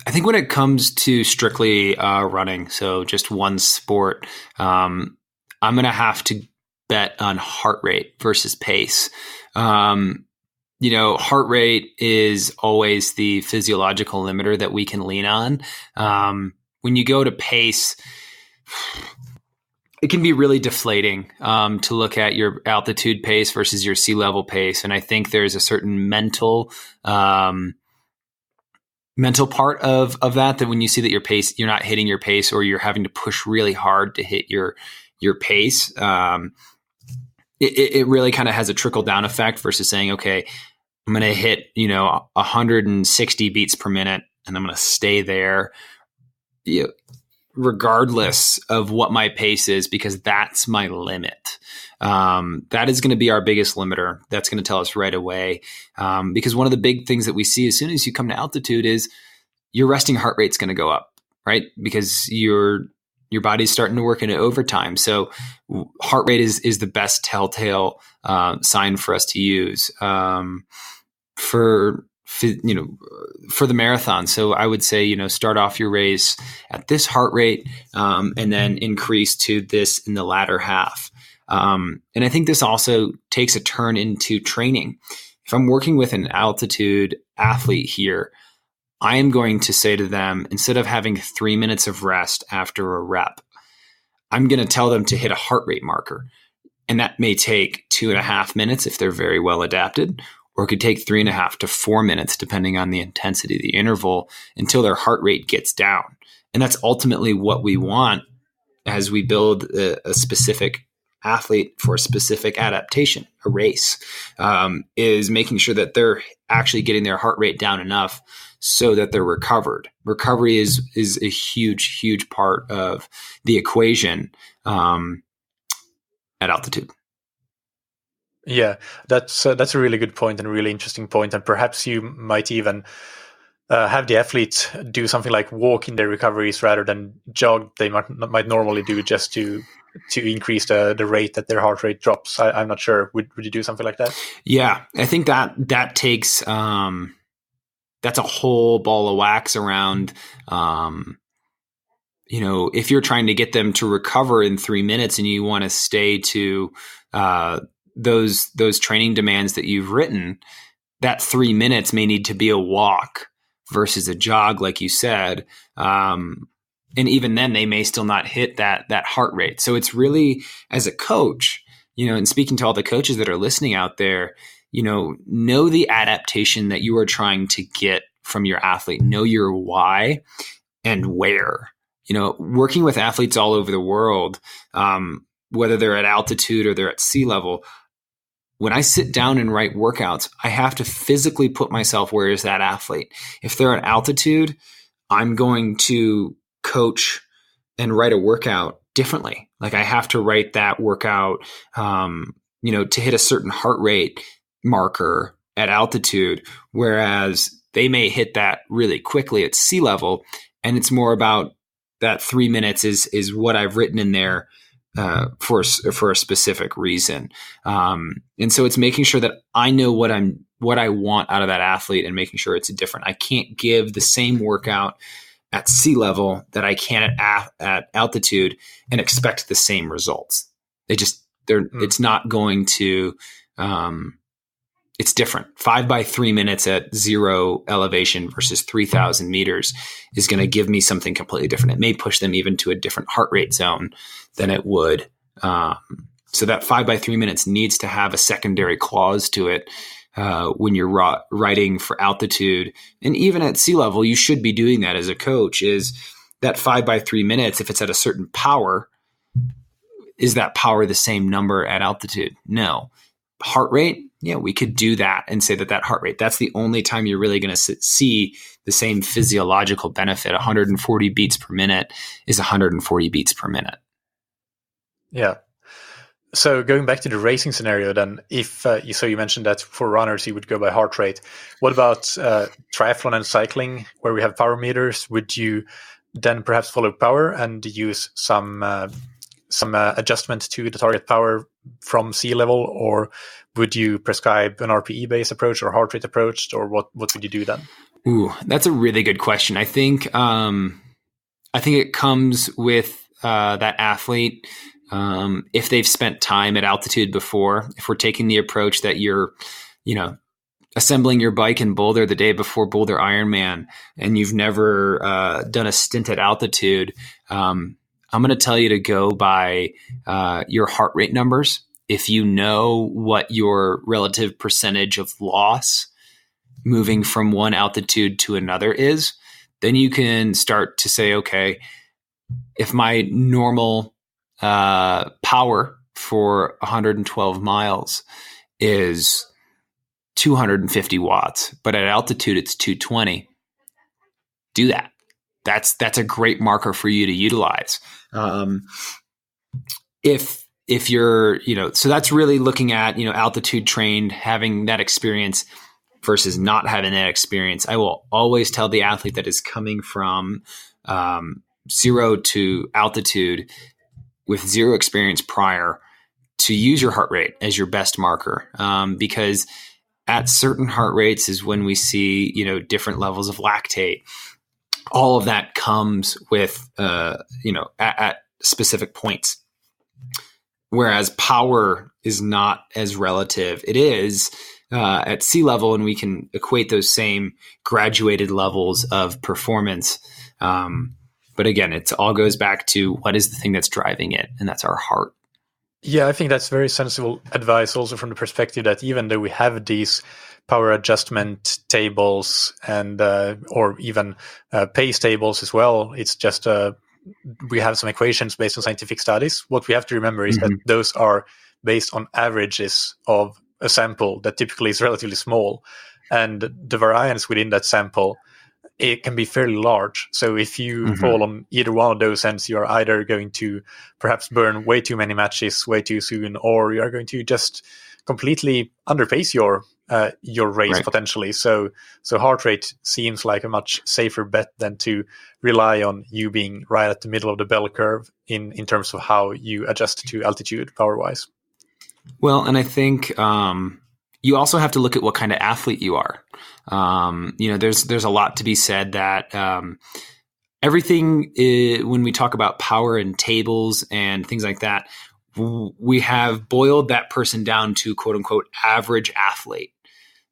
I think when it comes to strictly running, so just one sport, I'm going to have to bet on heart rate versus pace. Heart rate is always the physiological limiter that we can lean on. When you go to pace, it can be really deflating to look at your altitude pace versus your sea level pace. And I think there's a certain mental part of that when you see that your pace, you're not hitting your pace, or you're having to push really hard to hit your pace. It really kind of has a trickle down effect versus saying, okay, I'm going to hit, 160 beats per minute and I'm going to stay there. regardless of what my pace is, because that's my limit. That is going to be our biggest limiter. That's going to tell us right away. Because one of the big things that we see as soon as you come to altitude is your resting heart rate's going to go up, right? Because your body's starting to work into overtime. So heart rate is the best telltale sign for us to use for the marathon. So I would say, start off your race at this heart rate and then increase to this in the latter half. And I think this also takes a turn into training. If I'm working with an altitude athlete here, I am going to say to them, instead of having 3 minutes of rest after a rep, I'm going to tell them to hit a heart rate marker. And that may take 2.5 minutes if they're very well adapted, or it could take 3.5 to 4 minutes, depending on the intensity of the interval, until their heart rate gets down. And that's ultimately what we want as we build a specific athlete for a specific adaptation, a race, is making sure that they're actually getting their heart rate down enough so that they're recovered. Recovery is a huge, huge part of the equation at altitude. Yeah, that's a really good point and a really interesting point. And perhaps you might even have the athlete do something like walk in their recoveries rather than jog they might normally do, just to increase the rate that their heart rate drops. I'm not sure. Would you do something like that? Yeah, I think that takes that's a whole ball of wax around. If you're trying to get them to recover in 3 minutes and you want to stay to those training demands that you've written, that 3 minutes may need to be a walk versus a jog, like you said. And even then they may still not hit that heart rate. So it's really, as a coach, and speaking to all the coaches that are listening out there, know the adaptation that you are trying to get from your athlete, know your why and where. Working with athletes all over the world, whether they're at altitude or they're at sea level, when I sit down and write workouts, I have to physically put myself where is that athlete. If they're at altitude, I'm going to coach and write a workout differently. Like I have to write that workout, to hit a certain heart rate marker at altitude, whereas they may hit that really quickly at sea level. And it's more about that 3 minutes is what I've written in there for a specific reason. And so it's making sure that I know what I want out of that athlete and making sure it's different. I can't give the same workout at sea level that I can at altitude and expect the same results. It's not going to, it's different. 5 by 3 minutes at 0 elevation versus 3,000 meters is going to give me something completely different. It may push them even to a different heart rate zone than it would. So that 5 by 3 minutes needs to have a secondary clause to it when you're writing for altitude. And even at sea level, you should be doing that as a coach, is that 5 by 3 minutes, if it's at a certain power, is that power the same number at altitude? No. Heart rate, yeah, we could do that and say that heart rate, that's the only time you're really going to see the same physiological benefit. 140 beats per minute is 140 beats per minute. Yeah. So going back to the racing scenario, then, if you mentioned that for runners you would go by heart rate. What about triathlon and cycling, where we have power meters? Would you then perhaps follow power and use some adjustment to the target power from sea level, or would you prescribe an RPE based approach or heart rate approach, or what would you do then? Ooh, that's a really good question. I think it comes with that athlete. If they've spent time at altitude before, if we're taking the approach that you're, assembling your bike in Boulder the day before Boulder Ironman, and you've never done a stint at altitude, I'm going to tell you to go by your heart rate numbers. If you know what your relative percentage of loss moving from one altitude to another is, then you can start to say, okay, if my normal power for 112 miles is 250 watts, but at altitude it's 220, do that. that's a great marker for you to utilize. If you're, so that's really looking at, altitude trained, having that experience versus not having that experience. I will always tell the athlete that is coming from zero to altitude with zero experience prior to use your heart rate as your best marker, because at certain heart rates is when we see, different levels of lactate. All of that comes with, at specific points. Whereas power is not as relative. It is at sea level, and we can equate those same graduated levels of performance. But again, it all goes back to what is the thing that's driving it, and that's our heart. Yeah, I think that's very sensible advice also from the perspective that even though we have these power adjustment tables and or even pace tables as well, it's just we have some equations based on scientific studies. What we have to remember is that those are based on averages of a sample that typically is relatively small, and the variance within that sample, it can be fairly large. So if you fall on either one of those ends, you're either going to perhaps burn way too many matches way too soon, or you're going to just completely underpace your race potentially. So heart rate seems like a much safer bet than to rely on you being right at the middle of the bell curve in terms of how you adjust to altitude power wise. Well, and I think you also have to look at what kind of athlete you are. There's a lot to be said that everything when we talk about power and tables and things like that, we have boiled that person down to quote unquote average athlete.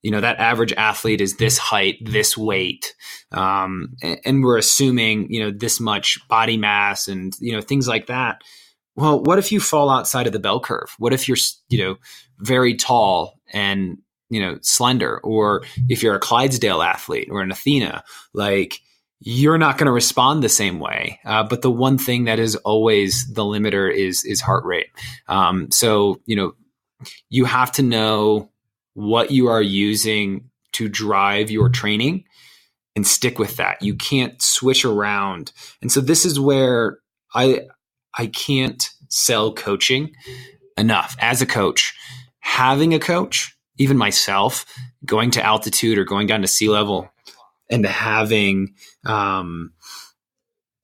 That average athlete is this height, this weight, and we're assuming, this much body mass and, things like that. Well, what if you fall outside of the bell curve? What if you're, very tall and, slender, or if you're a Clydesdale athlete or an Athena, like you're not going to respond the same way. But the one thing that is always the limiter is heart rate. So, you have to know what you are using to drive your training and stick with that. You can't switch around. And so this is where I can't sell coaching enough. As a coach, having a coach, even myself, going to altitude or going down to sea level and having,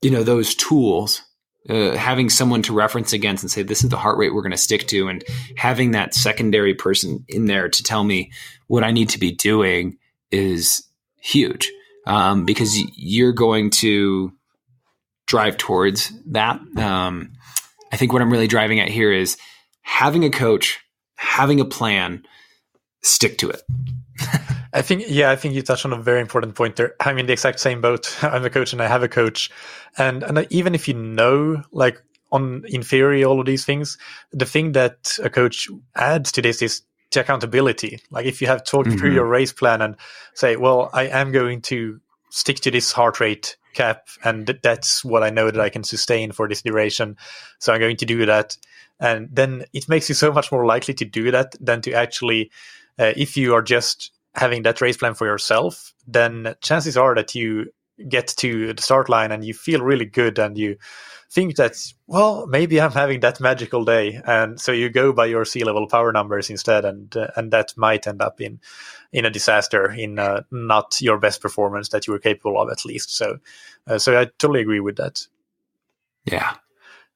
those tools, having someone to reference against and say, this is the heart rate we're going to stick to, and having that secondary person in there to tell me what I need to be doing is huge, because you're going to drive towards that. I think what I'm really driving at here is having a coach, having a plan, stick to it. I think you touched on a very important point there. I'm in the exact same boat. I'm a coach and I have a coach. And even if like in theory, all of these things, the thing that a coach adds to this is the accountability. Like if you have talked through your race plan and say, well, I am going to stick to this heart rate cap, and that's what I know that I can sustain for this duration. So I'm going to do that. And then it makes you so much more likely to do that than to actually, if you are just having that race plan for yourself, then chances are that you get to the start line and you feel really good and you think that, well, maybe I'm having that magical day. And so you go by your sea level power numbers instead. And that might end up in a disaster, in not your best performance that you were capable of, at least. So I totally agree with that. Yeah.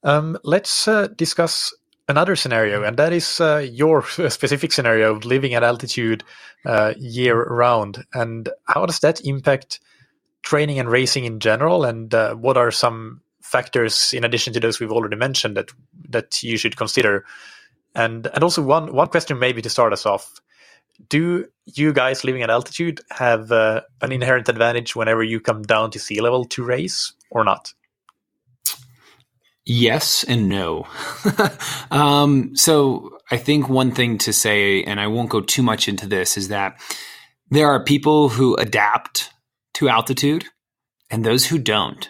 Let's discuss another scenario, and that is your specific scenario of living at altitude year round. And how does that impact training and racing in general? And what are some factors, in addition to those we've already mentioned, that you should consider? And also one question maybe to start us off. Do you guys living at altitude have an inherent advantage whenever you come down to sea level to race, or not? Yes and no. So I think one thing to say, and I won't go too much into this, is that there are people who adapt to altitude and those who don't.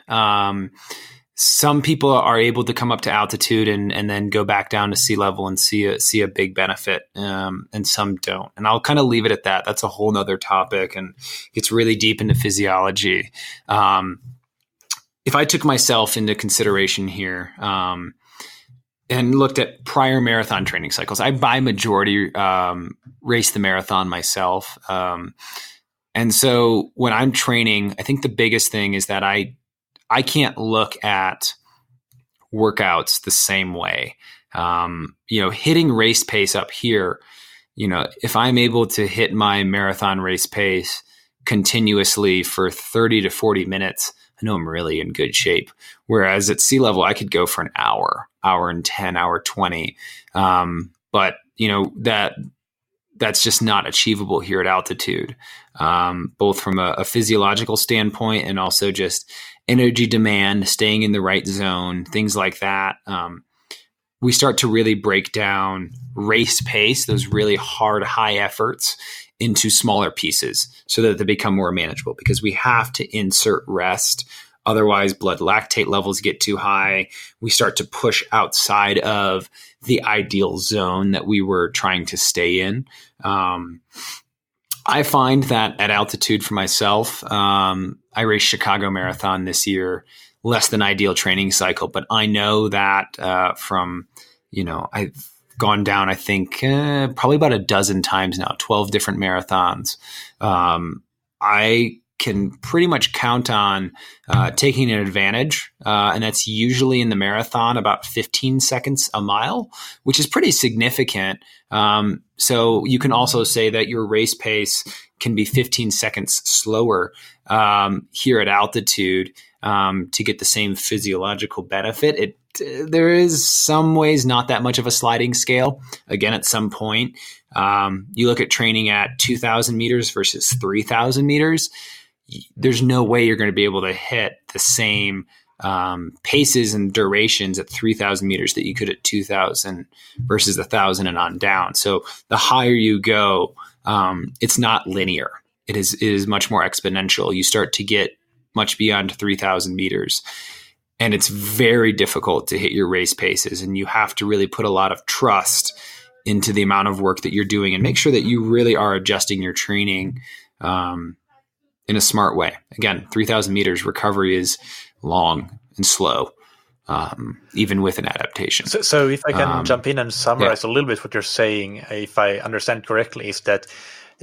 Some people are able to come up to altitude and then go back down to sea level and see a big benefit, and some don't. And I'll kind of leave it at that. That's a whole nother topic and gets really deep into physiology. if I took myself into consideration here, and looked at prior marathon training cycles, I by majority race the marathon myself. And so when I'm training, I think the biggest thing is that I can't look at workouts the same way. Hitting race pace up here, if I'm able to hit my marathon race pace continuously for 30 to 40 minutes, I know I'm really in good shape. Whereas at sea level, I could go for an hour and 10, hour 20. But that's just not achievable here at altitude, both from a physiological standpoint and also just energy demand, staying in the right zone, things like that. We start to really break down race pace, those really hard, high efforts, into smaller pieces so that they become more manageable, because we have to insert rest. Otherwise, blood lactate levels get too high. We start to push outside of the ideal zone that we were trying to stay in. I find that at altitude for myself, I raced Chicago Marathon this year, less than ideal training cycle, but I know that I've gone down, I think, probably about a dozen times now, 12 different marathons. I can pretty much count on taking an advantage, and that's usually in the marathon about 15 seconds a mile, which is pretty significant. So you can also say that your race pace can be 15 seconds slower here at altitude to get the same physiological benefit. There is some ways not that much of a sliding scale. Again, at some point, you look at training at 2,000 meters versus 3,000 meters. There's no way you're going to be able to hit the same paces and durations at 3,000 meters that you could at 2,000 versus 1,000 and on down. So the higher you go, it's not linear. It is much more exponential. You start to get much beyond 3,000 meters. And it's very difficult to hit your race paces. And you have to really put a lot of trust into the amount of work that you're doing and make sure that you really are adjusting your training in a smart way. Again, 3,000 meters recovery is long and slow, even with an adaptation. So if I can jump in and summarize a little bit what you're saying, if I understand correctly, is that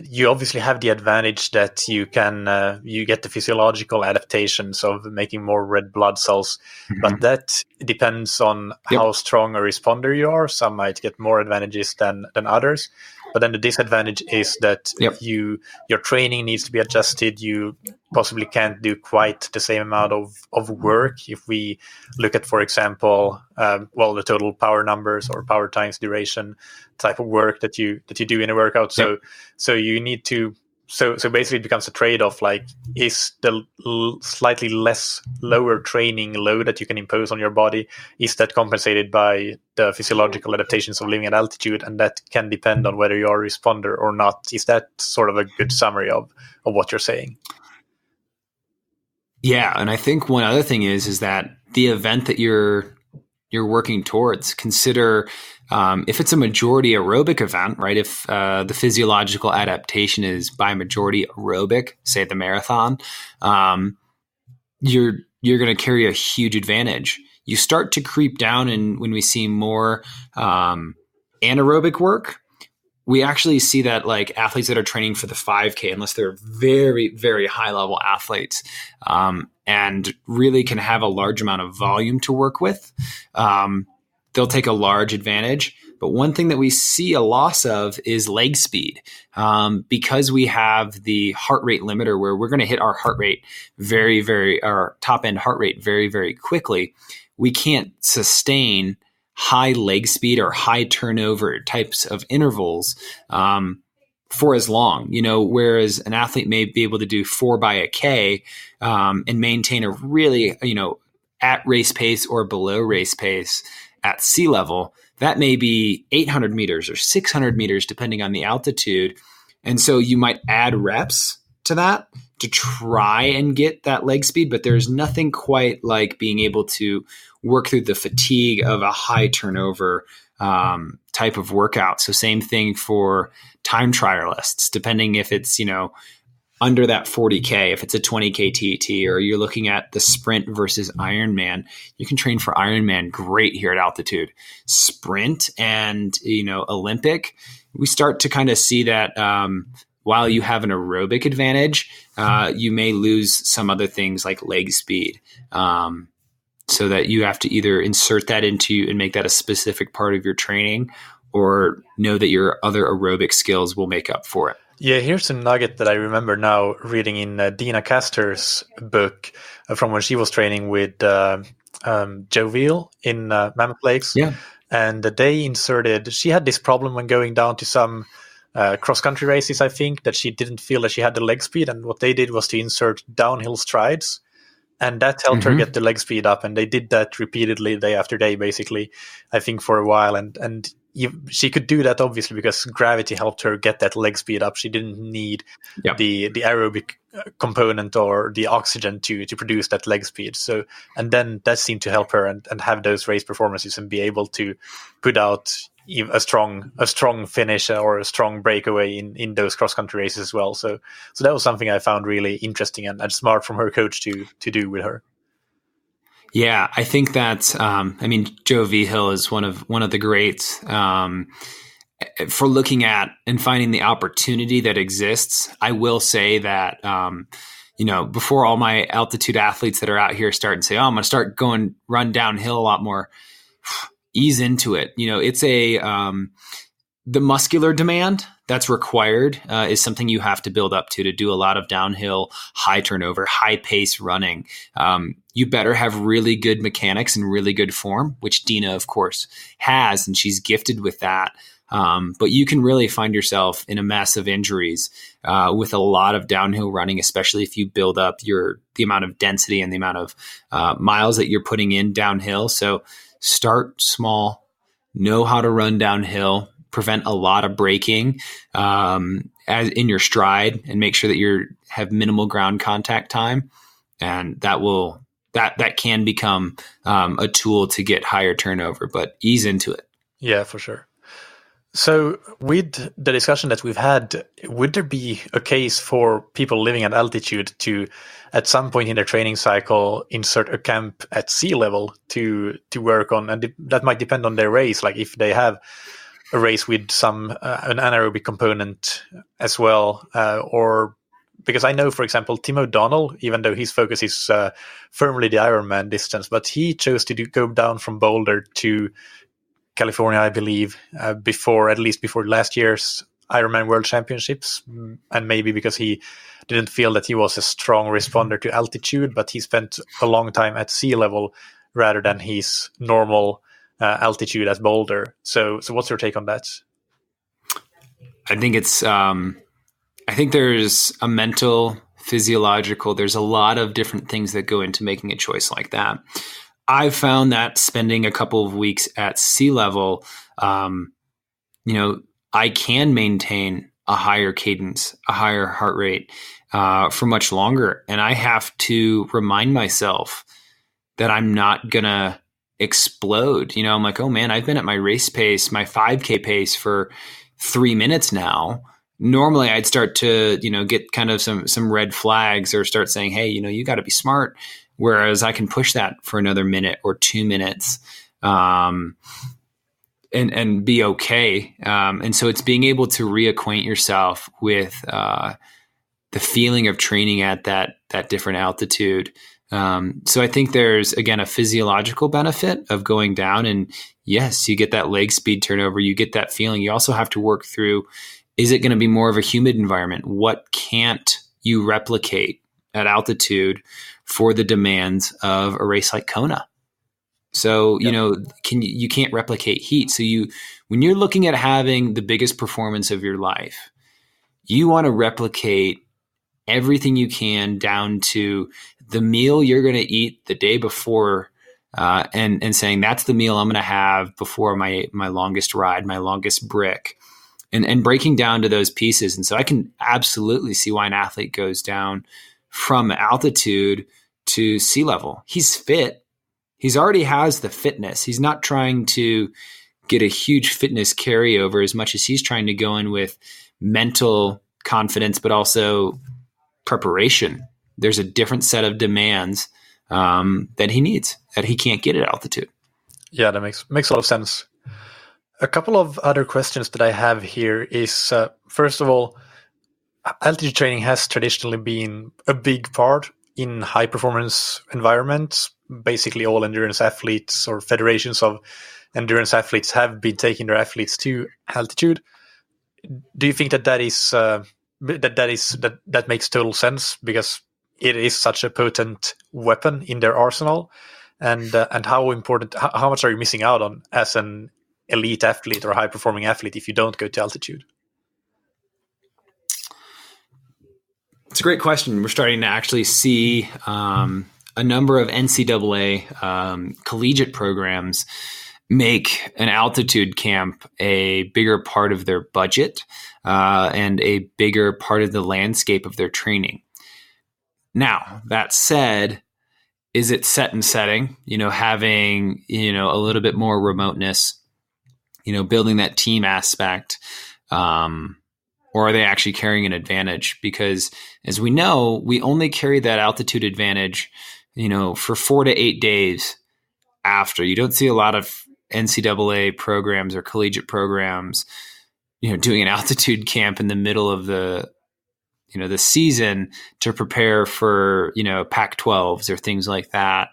you obviously have the advantage that you can you get the physiological adaptations of making more red blood cells, but that depends on how strong a responder you are. Some might get more advantages than others. But then the disadvantage is that your training needs to be adjusted. You possibly can't do quite the same amount of work. If we look at, for example, the total power numbers or power times duration type of work that you do in a workout. So you need to. So basically it becomes a trade-off, like is the slightly less lower training load that you can impose on your body, is that compensated by the physiological adaptations of living at altitude? And that can depend on whether you're a responder or not. Is that sort of a good summary of what you're saying? Yeah. And I think one other thing is that the event that you're working towards, consider if it's a majority aerobic event, right? If the physiological adaptation is by majority aerobic, say the marathon, you're going to carry a huge advantage. You start to creep down, and when we see more anaerobic work, we actually see that like athletes that are training for the 5K, unless they're very, very high level athletes, and really can have a large amount of volume to work with, they'll take a large advantage. But one thing that we see a loss of is leg speed, because we have the heart rate limiter where we're going to hit our heart rate our top end heart rate very, very quickly. We can't sustain high leg speed or high turnover types of intervals for as long, whereas an athlete may be able to do 4 by a K and maintain a really, at race pace or below race pace at sea level. That may be 800 meters or 600 meters, depending on the altitude. And so you might add reps to that to try and get that leg speed, but there's nothing quite like being able to work through the fatigue of a high turnover type of workout. So same thing for time trialists, depending if it's, under that 40K, if it's a 20K TT, or you're looking at the sprint versus Ironman, you can train for Ironman great here at altitude. Sprint and, Olympic, we start to kind of see that while you have an aerobic advantage, you may lose some other things like leg speed. So that you have to either insert that into and make that a specific part of your training, or know that your other aerobic skills will make up for it. Yeah, here's a nugget that I remember now reading in Dina Castor's book from when she was training with Joe Veal in Mammoth Lakes. Yeah. And she had this problem when going down to some cross-country races, I think, that she didn't feel that she had the leg speed. And what they did was to insert downhill strides. And that helped her get the leg speed up. And they did that repeatedly, day after day, basically, I think, for a while. And she could do that, obviously, because gravity helped her get that leg speed up. She didn't need the aerobic component or the oxygen to produce that leg speed. So, and then that seemed to help her and have those race performances and be able to put out a strong finish or a strong breakaway in those cross-country races as well. So that was something I found really interesting and smart from her coach to do with her. Yeah, I think that Joe Vigil is one of the greats for looking at and finding the opportunity that exists. I will say that before all my altitude athletes that are out here start and say, "Oh, I'm going to start run downhill a lot more," ease into it. It's the muscular demand that's required is something you have to build up to do a lot of downhill, high turnover, high pace running. You better have really good mechanics and really good form, which Dina, of course, has, and she's gifted with that. But you can really find yourself in a mess of injuries with a lot of downhill running, especially if you build up the amount of density and the amount of miles that you're putting in downhill. So start small, know how to run downhill, prevent a lot of braking as in your stride, and make sure that you have minimal ground contact time, and that can become a tool to get higher turnover, but ease into it. Yeah, for sure. So with the discussion that we've had, would there be a case for people living at altitude to, at some point in their training cycle, insert a camp at sea level to work on? And that might depend on their race, like if they have a race with an anaerobic component as well, or because I know, for example, Tim O'Donnell, even though his focus is firmly the Ironman distance, but he chose to go down from Boulder to California, I believe, before last year's Ironman World Championships, and maybe because he didn't feel that he was a strong responder to altitude, but he spent a long time at sea level rather than his normal altitude at Boulder. So what's your take on that? I think I think there's a mental, physiological, there's a lot of different things that go into making a choice like that. I've found that spending a couple of weeks at sea level, I can maintain a higher cadence, a higher heart rate for much longer. And I have to remind myself that I'm not going to explode. I'm like, oh man, I've been at my race pace, my 5K pace for 3 minutes now. Normally I'd start to, get kind of some red flags or start saying, hey, you got to be smart. Whereas I can push that for another minute or 2 minutes and be okay. And so it's being able to reacquaint yourself with the feeling of training at that different altitude. So I think there's, again, a physiological benefit of going down, and yes, you get that leg speed turnover, you get that feeling. You also have to work through, is it going to be more of a humid environment? What can't you replicate at altitude for the demands of a race like Kona? So, you can't replicate heat. So when you're looking at having the biggest performance of your life, you want to replicate everything you can down to the meal you're going to eat the day before, and saying that's the meal I'm going to have before my longest ride, my longest brick, and breaking down to those pieces. And so I can absolutely see why an athlete goes down from altitude to sea level. He's fit. He's already has the fitness. He's not trying to get a huge fitness carryover as much as he's trying to go in with mental confidence, but also preparation, there's a different set of demands that he needs that he can't get at altitude. Yeah, that makes a lot of sense. A couple of other questions that I have here is, first of all, altitude training has traditionally been a big part in high performance environments. Basically, all endurance athletes or federations of endurance athletes have been taking their athletes to altitude. Do you think that makes total sense because it is such a potent weapon in their arsenal? And how much are you missing out on as an elite athlete or high performing athlete if you don't go to altitude? It's a great question. We're starting to actually see a number of NCAA collegiate programs make an altitude camp a bigger part of their budget and a bigger part of the landscape of their training. Now, that said, is it set and setting, having, a little bit more remoteness, building that team aspect, or are they actually carrying an advantage? Because as we know, we only carry that altitude advantage, for 4 to 8 days after. You don't see a lot of NCAA programs or collegiate programs, doing an altitude camp in the middle of the season to prepare for, Pac-12s or things like that.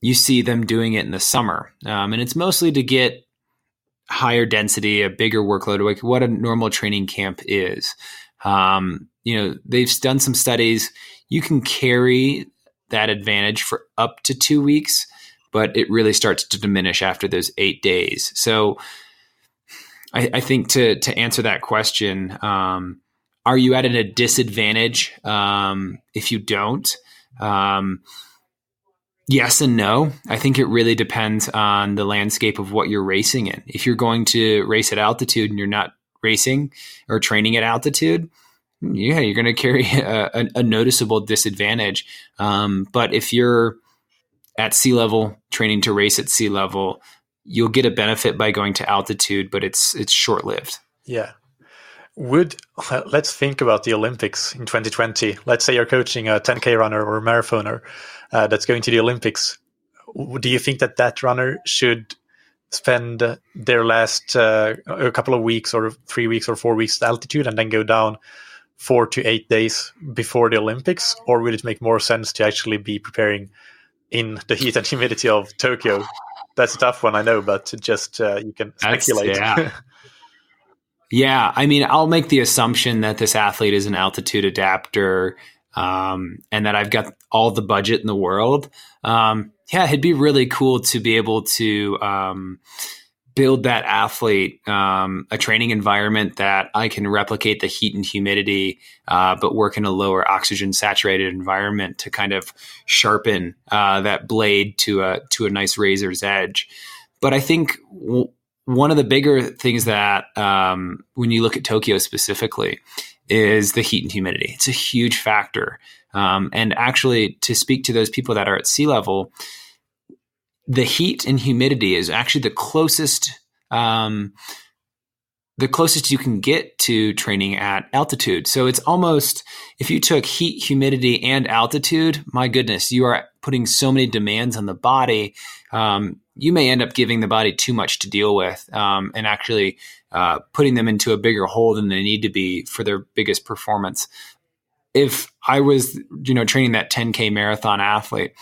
You see them doing it in the summer. And it's mostly to get higher density, a bigger workload, like what a normal training camp is. They've done some studies. You can carry that advantage for up to 2 weeks, but it really starts to diminish after those 8 days. So I think to answer that question, are you at a disadvantage if you don't? Yes and no. I think it really depends on the landscape of what you're racing in. If you're going to race at altitude and you're not racing or training at altitude, yeah, you're going to carry a noticeable disadvantage. But if you're at sea level, training to race at sea level, you'll get a benefit by going to altitude, but it's short-lived. Yeah. Let's think about the Olympics in 2020. Let's say you're coaching a 10K runner or a marathoner that's going to the Olympics. Do you think that runner should spend their last a couple of weeks or 3 weeks or 4 weeks at altitude and then go down 4 to 8 days before the Olympics? Or would it make more sense to actually be preparing in the heat and humidity of Tokyo? That's a tough one, I know, but just you can speculate. Yeah, I mean, I'll make the assumption that this athlete is an altitude adapter and that I've got all the budget in the world. It'd be really cool to be able to build that athlete a training environment that I can replicate the heat and humidity, but work in a lower oxygen saturated environment to kind of sharpen that blade to a nice razor's edge. But I think one of the bigger things that when you look at Tokyo specifically is the heat and humidity. It's a huge factor. And actually, to speak to those people that are at sea level, the heat and humidity is actually the closest you can get to training at altitude. So it's almost, if you took heat, humidity, and altitude, my goodness, you are putting so many demands on the body. You may end up giving the body too much to deal with and actually putting them into a bigger hole than they need to be for their biggest performance. If I was, training that 10K marathon athlete,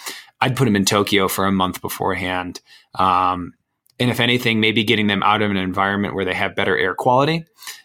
I'd put them in Tokyo for a month beforehand. And if anything, maybe getting them out of an environment where they have better air quality.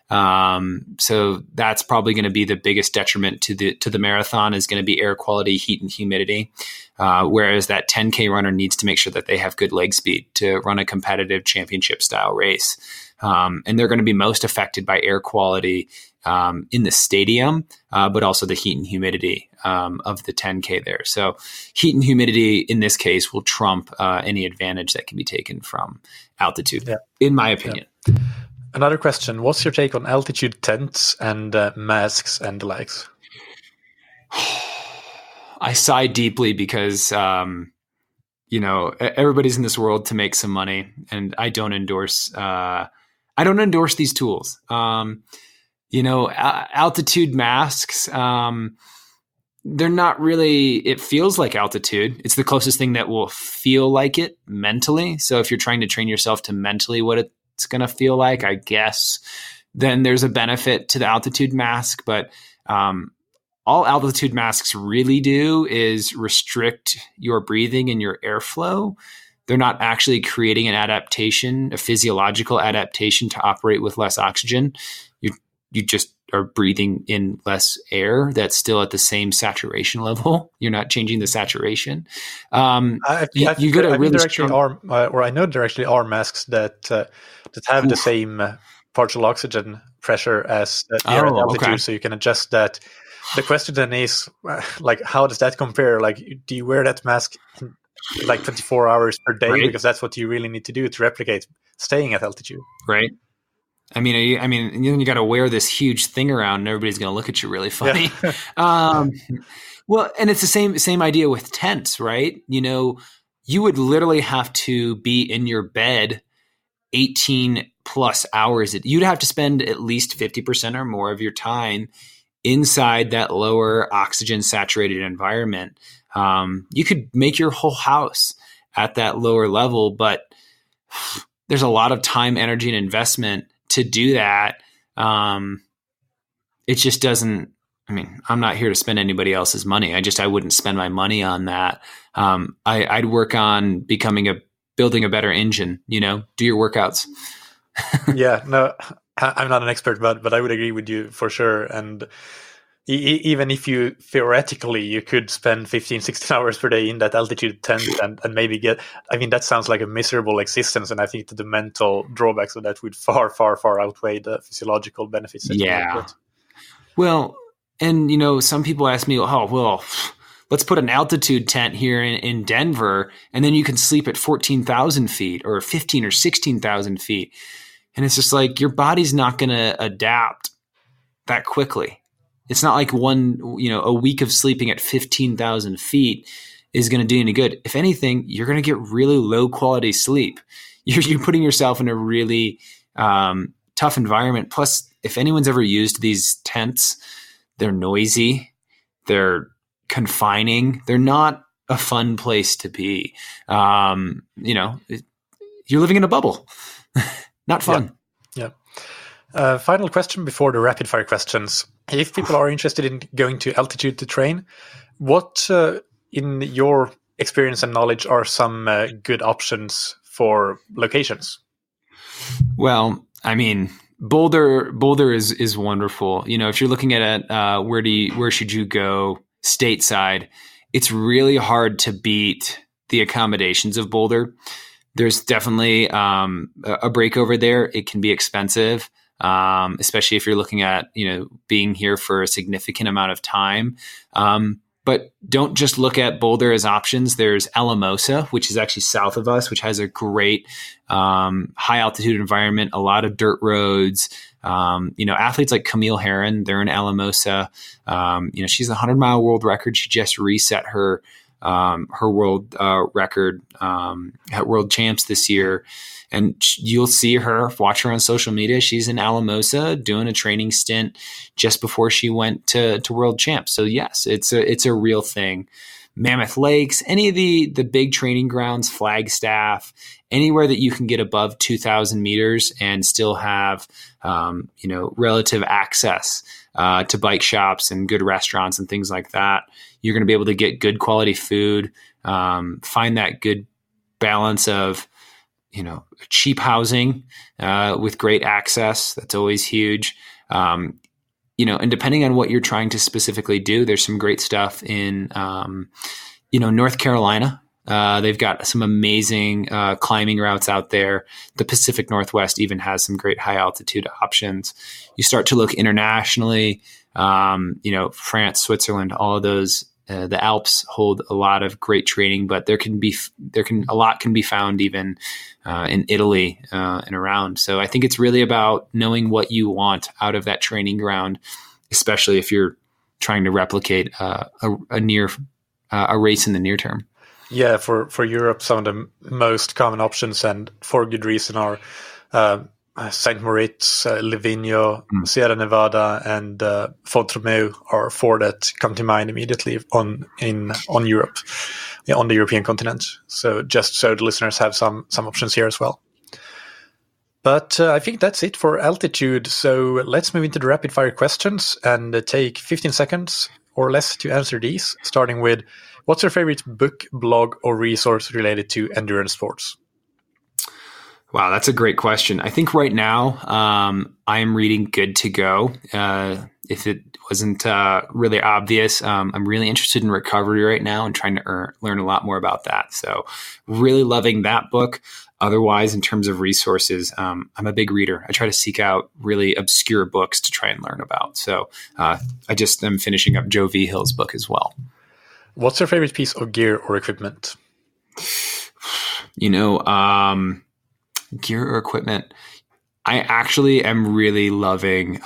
So that's probably going to be the biggest detriment to the marathon is going to be air quality, heat, and humidity. Whereas that 10K runner needs to make sure that they have good leg speed to run a competitive championship style race. And they're going to be most affected by air quality in the stadium, but also the heat and humidity of the 10K there. So heat and humidity in this case will trump any advantage that can be taken from altitude, in my opinion. Yeah. Another question, what's your take on altitude tents and masks and the likes? I sigh deeply because, everybody's in this world to make some money, and I don't endorse these tools. Altitude masks, they're not really, it feels like altitude. It's the closest thing that will feel like it mentally. So if you're trying to train yourself to mentally what it's going to feel like, I guess, then there's a benefit to the altitude mask. But all altitude masks really do is restrict your breathing and your airflow. They're not actually creating an adaptation, a physiological adaptation to operate with less oxygen. You just are breathing in less air that's still at the same saturation level. You're not changing the saturation. You get a really strong... I know there actually are masks that have the same partial oxygen pressure as the air at altitude, okay. So you can adjust that. The question then is, like, how does that compare? Like, do you wear that mask like 24 hours per day, right? Because that's what you really need to do to replicate staying at altitude, right? I mean, you got to wear this huge thing around, and everybody's going to look at you really funny. Yeah. Well, and it's the same idea with tents, right? You would literally have to be in your bed 18 plus hours. You'd have to spend at least 50% or more of your time inside that lower oxygen saturated environment. You could make your whole house at that lower level, but there's a lot of time, energy, and investment to do that. It just doesn't, I'm not here to spend anybody else's money. I wouldn't spend my money on that. I'd work on building a better engine, do your workouts. Yeah, no, I'm not an expert, but I would agree with you for sure. And even if you theoretically you could spend 15, 16 hours per day in that altitude tent and maybe that sounds like a miserable existence. And I think that the mental drawbacks of that would far, far, far outweigh the physiological benefits. Yeah. Well, and some people ask me, let's put an altitude tent here in Denver, and then you can sleep at 14,000 feet or 15 or 16,000 feet. And it's just like, your body's not going to adapt that quickly. It's not like a week of sleeping at 15,000 feet is going to do any good. If anything, you're going to get really low quality sleep. You're putting yourself in a really tough environment. Plus, if anyone's ever used these tents, they're noisy, they're confining, they're not a fun place to be. You're living in a bubble. Not fun. Yeah. Final question before the rapid fire questions. If people are interested in going to altitude to train, what, in your experience and knowledge, are some good options for locations? Well, Boulder is wonderful. If you're looking at it, where should you go stateside? It's really hard to beat the accommodations of Boulder. There's definitely a break over there. It can be expensive, especially if you're looking at being here for a significant amount of time. But don't just look at Boulder as options. There's Alamosa, which is actually south of us, which has a great high altitude environment, a lot of dirt roads. Athletes like Camille Herron, they're in Alamosa. She's a 100-mile world record. She just reset her world record at World Champs this year. And you'll watch her on social media. She's in Alamosa doing a training stint just before she went to World Champs. So yes, it's a real thing. Mammoth Lakes, any of the big training grounds, Flagstaff, anywhere that you can get above 2,000 meters and still have, relative access to bike shops and good restaurants and things like that. You're going to be able to get good quality food, find that good balance of, cheap housing with great access. That's always huge. And depending on what you're trying to specifically do, there's some great stuff in, North Carolina. They've got some amazing climbing routes out there. The Pacific Northwest even has some great high altitude options. You start to look internationally, France, Switzerland, all of those. The Alps hold a lot of great training, but a lot can be found even in Italy and around. So I think it's really about knowing what you want out of that training ground, especially if you're trying to replicate a race in the near term. Yeah, for Europe, some of the most common options, and for good reason, are St. Moritz, Livigno, Sierra Nevada, and Font-Romeu are 4 that come to mind immediately on Europe, on the European continent. So just so the listeners have some options here as well. But I think that's it for altitude. So let's move into the rapid fire questions and take 15 seconds or less to answer these, starting with, what's your favorite book, blog, or resource related to endurance sports? Wow, that's a great question. I think right now I am reading Good to Go. If it wasn't really obvious, I'm really interested in recovery right now and trying to learn a lot more about that. So really loving that book. Otherwise, in terms of resources, I'm a big reader. I try to seek out really obscure books to try and learn about. So I just am finishing up Joe Vigil's book as well. What's your favorite piece of gear or equipment? Gear or equipment. I actually am really loving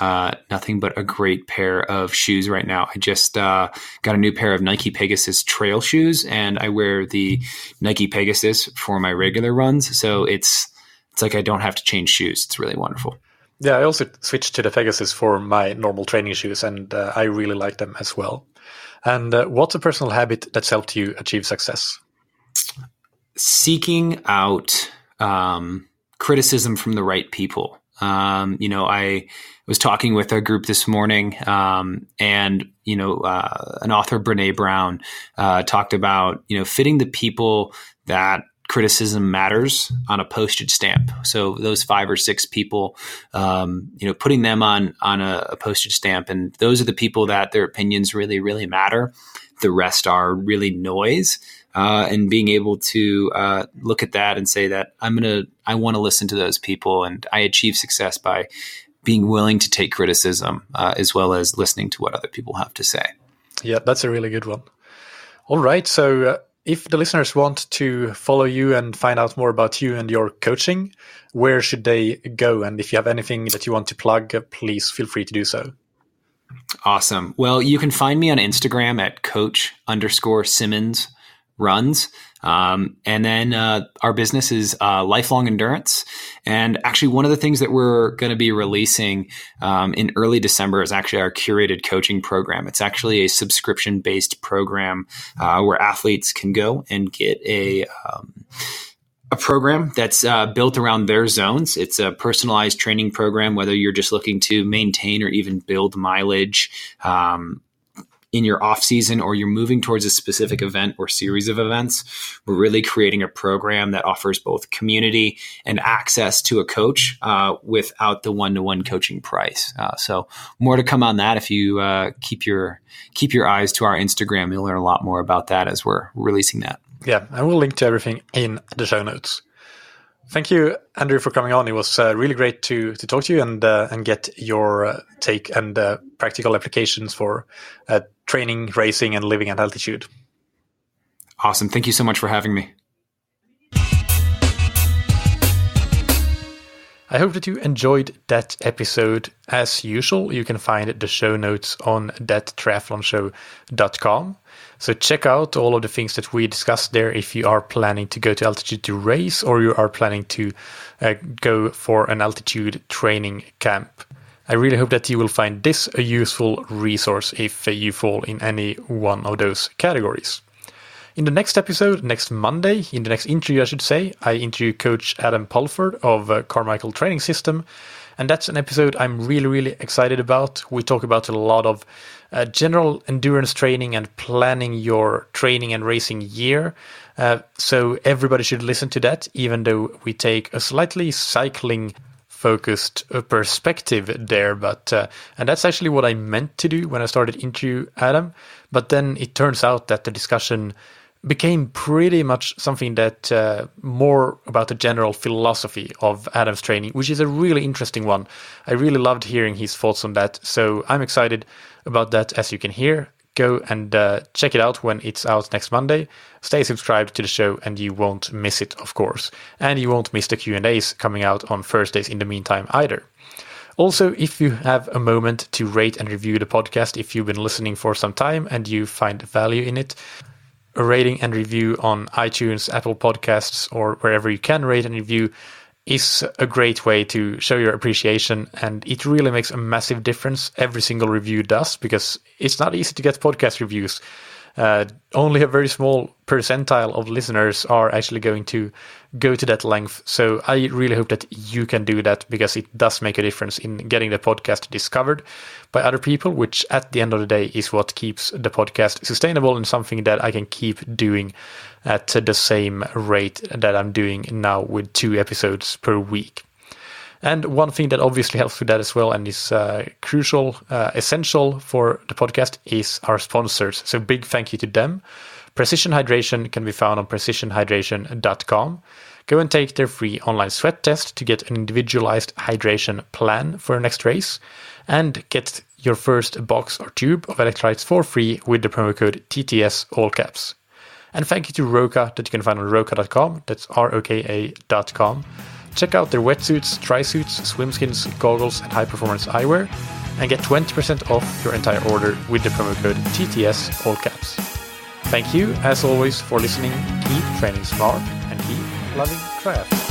nothing but a great pair of shoes right now. I just got a new pair of Nike Pegasus trail shoes, and I wear the Nike Pegasus for my regular runs. So it's like I don't have to change shoes. It's really wonderful. Yeah, I also switched to the Pegasus for my normal training shoes, and I really like them as well. And what's a personal habit that's helped you achieve success? Seeking out criticism from the right people. I was talking with a group this morning, and an author, Brene Brown, talked about fitting the people that criticism matters on a postage stamp. So those 5 or 6 people, putting them on a postage stamp, and those are the people that their opinions really, really matter. The rest are really noise. And being able to look at that and say that I want to listen to those people, and I achieve success by being willing to take criticism as well as listening to what other people have to say. Yeah, that's a really good one. All right. So if the listeners want to follow you and find out more about you and your coaching, where should they go? And if you have anything that you want to plug, please feel free to do so. Awesome. Well, you can find me on Instagram at coach_Simmons runs. And then our business is Lifelong Endurance. And actually, one of the things that we're going to be releasing in early December is actually our curated coaching program. It's actually a subscription-based program where athletes can go and get a program that's built around their zones. It's a personalized training program, whether you're just looking to maintain or even build mileage in your off season, or you're moving towards a specific event or series of events. We're really creating a program that offers both community and access to a coach without the one-to-one coaching price. So more to come on that. If you keep your eyes to our Instagram, you'll learn a lot more about that as we're releasing that. Yeah, and we'll link to everything in the show notes. Thank you, Andrew, for coming on. It was really great to talk to you and get your take and practical applications for training, racing, and living at altitude. Awesome. Thank you so much for having me. I hope that you enjoyed that episode. As usual, you can find the show notes on thattriathlonshow.com. So check out all of the things that we discussed there if you are planning to go to altitude to race, or you are planning to go for an altitude training camp. I really hope that you will find this a useful resource if you fall in any one of those categories. In the next episode, next Monday, in the next interview, I should say, I interview Coach Adam Pulford of Carmichael Training System. And that's an episode I'm really, really excited about. We talk about a lot of general endurance training and planning your training and racing year. So everybody should listen to that, even though we take a slightly cycling focused perspective there, but and that's actually what I meant to do when I started into Adam. But then it turns out that the discussion became pretty much something that more about the general philosophy of Adam's training, which is a really interesting one. I really loved hearing his thoughts on that, so I'm excited about that. As you can hear, go and check it out when it's out next Monday. Stay subscribed to the show and you won't miss it, of course. And you won't miss the Q&As coming out on Thursdays in the meantime either. Also, if you have a moment to rate and review the podcast, if you've been listening for some time and you find value in it, a rating and review on iTunes, Apple Podcasts, or wherever you can rate and review is a great way to show your appreciation, and it really makes a massive difference. Every single review does, because it's not easy to get podcast reviews. Only a very small percentile of listeners are actually going to go to that length. So I really hope that you can do that, because it does make a difference in getting the podcast discovered by other people, which at the end of the day is what keeps the podcast sustainable and something that I can keep doing at the same rate that I'm doing now with 2 episodes per week. And one thing that obviously helps with that as well, and is crucial, essential for the podcast, is our sponsors. So big thank you to them. Precision Hydration can be found on precisionhydration.com. Go and take their free online sweat test to get an individualized hydration plan for your next race, and get your first box or tube of electrolytes for free with the promo code TTS, all caps. And thank you to Roka, that you can find on roka.com. That's ROKA.com. Check out their wetsuits, tri-suits, swimskins, goggles, and high-performance eyewear, and get 20% off your entire order with the promo code TTS, all caps. Thank you, as always, for listening. Keep training smart and keep loving triathlon.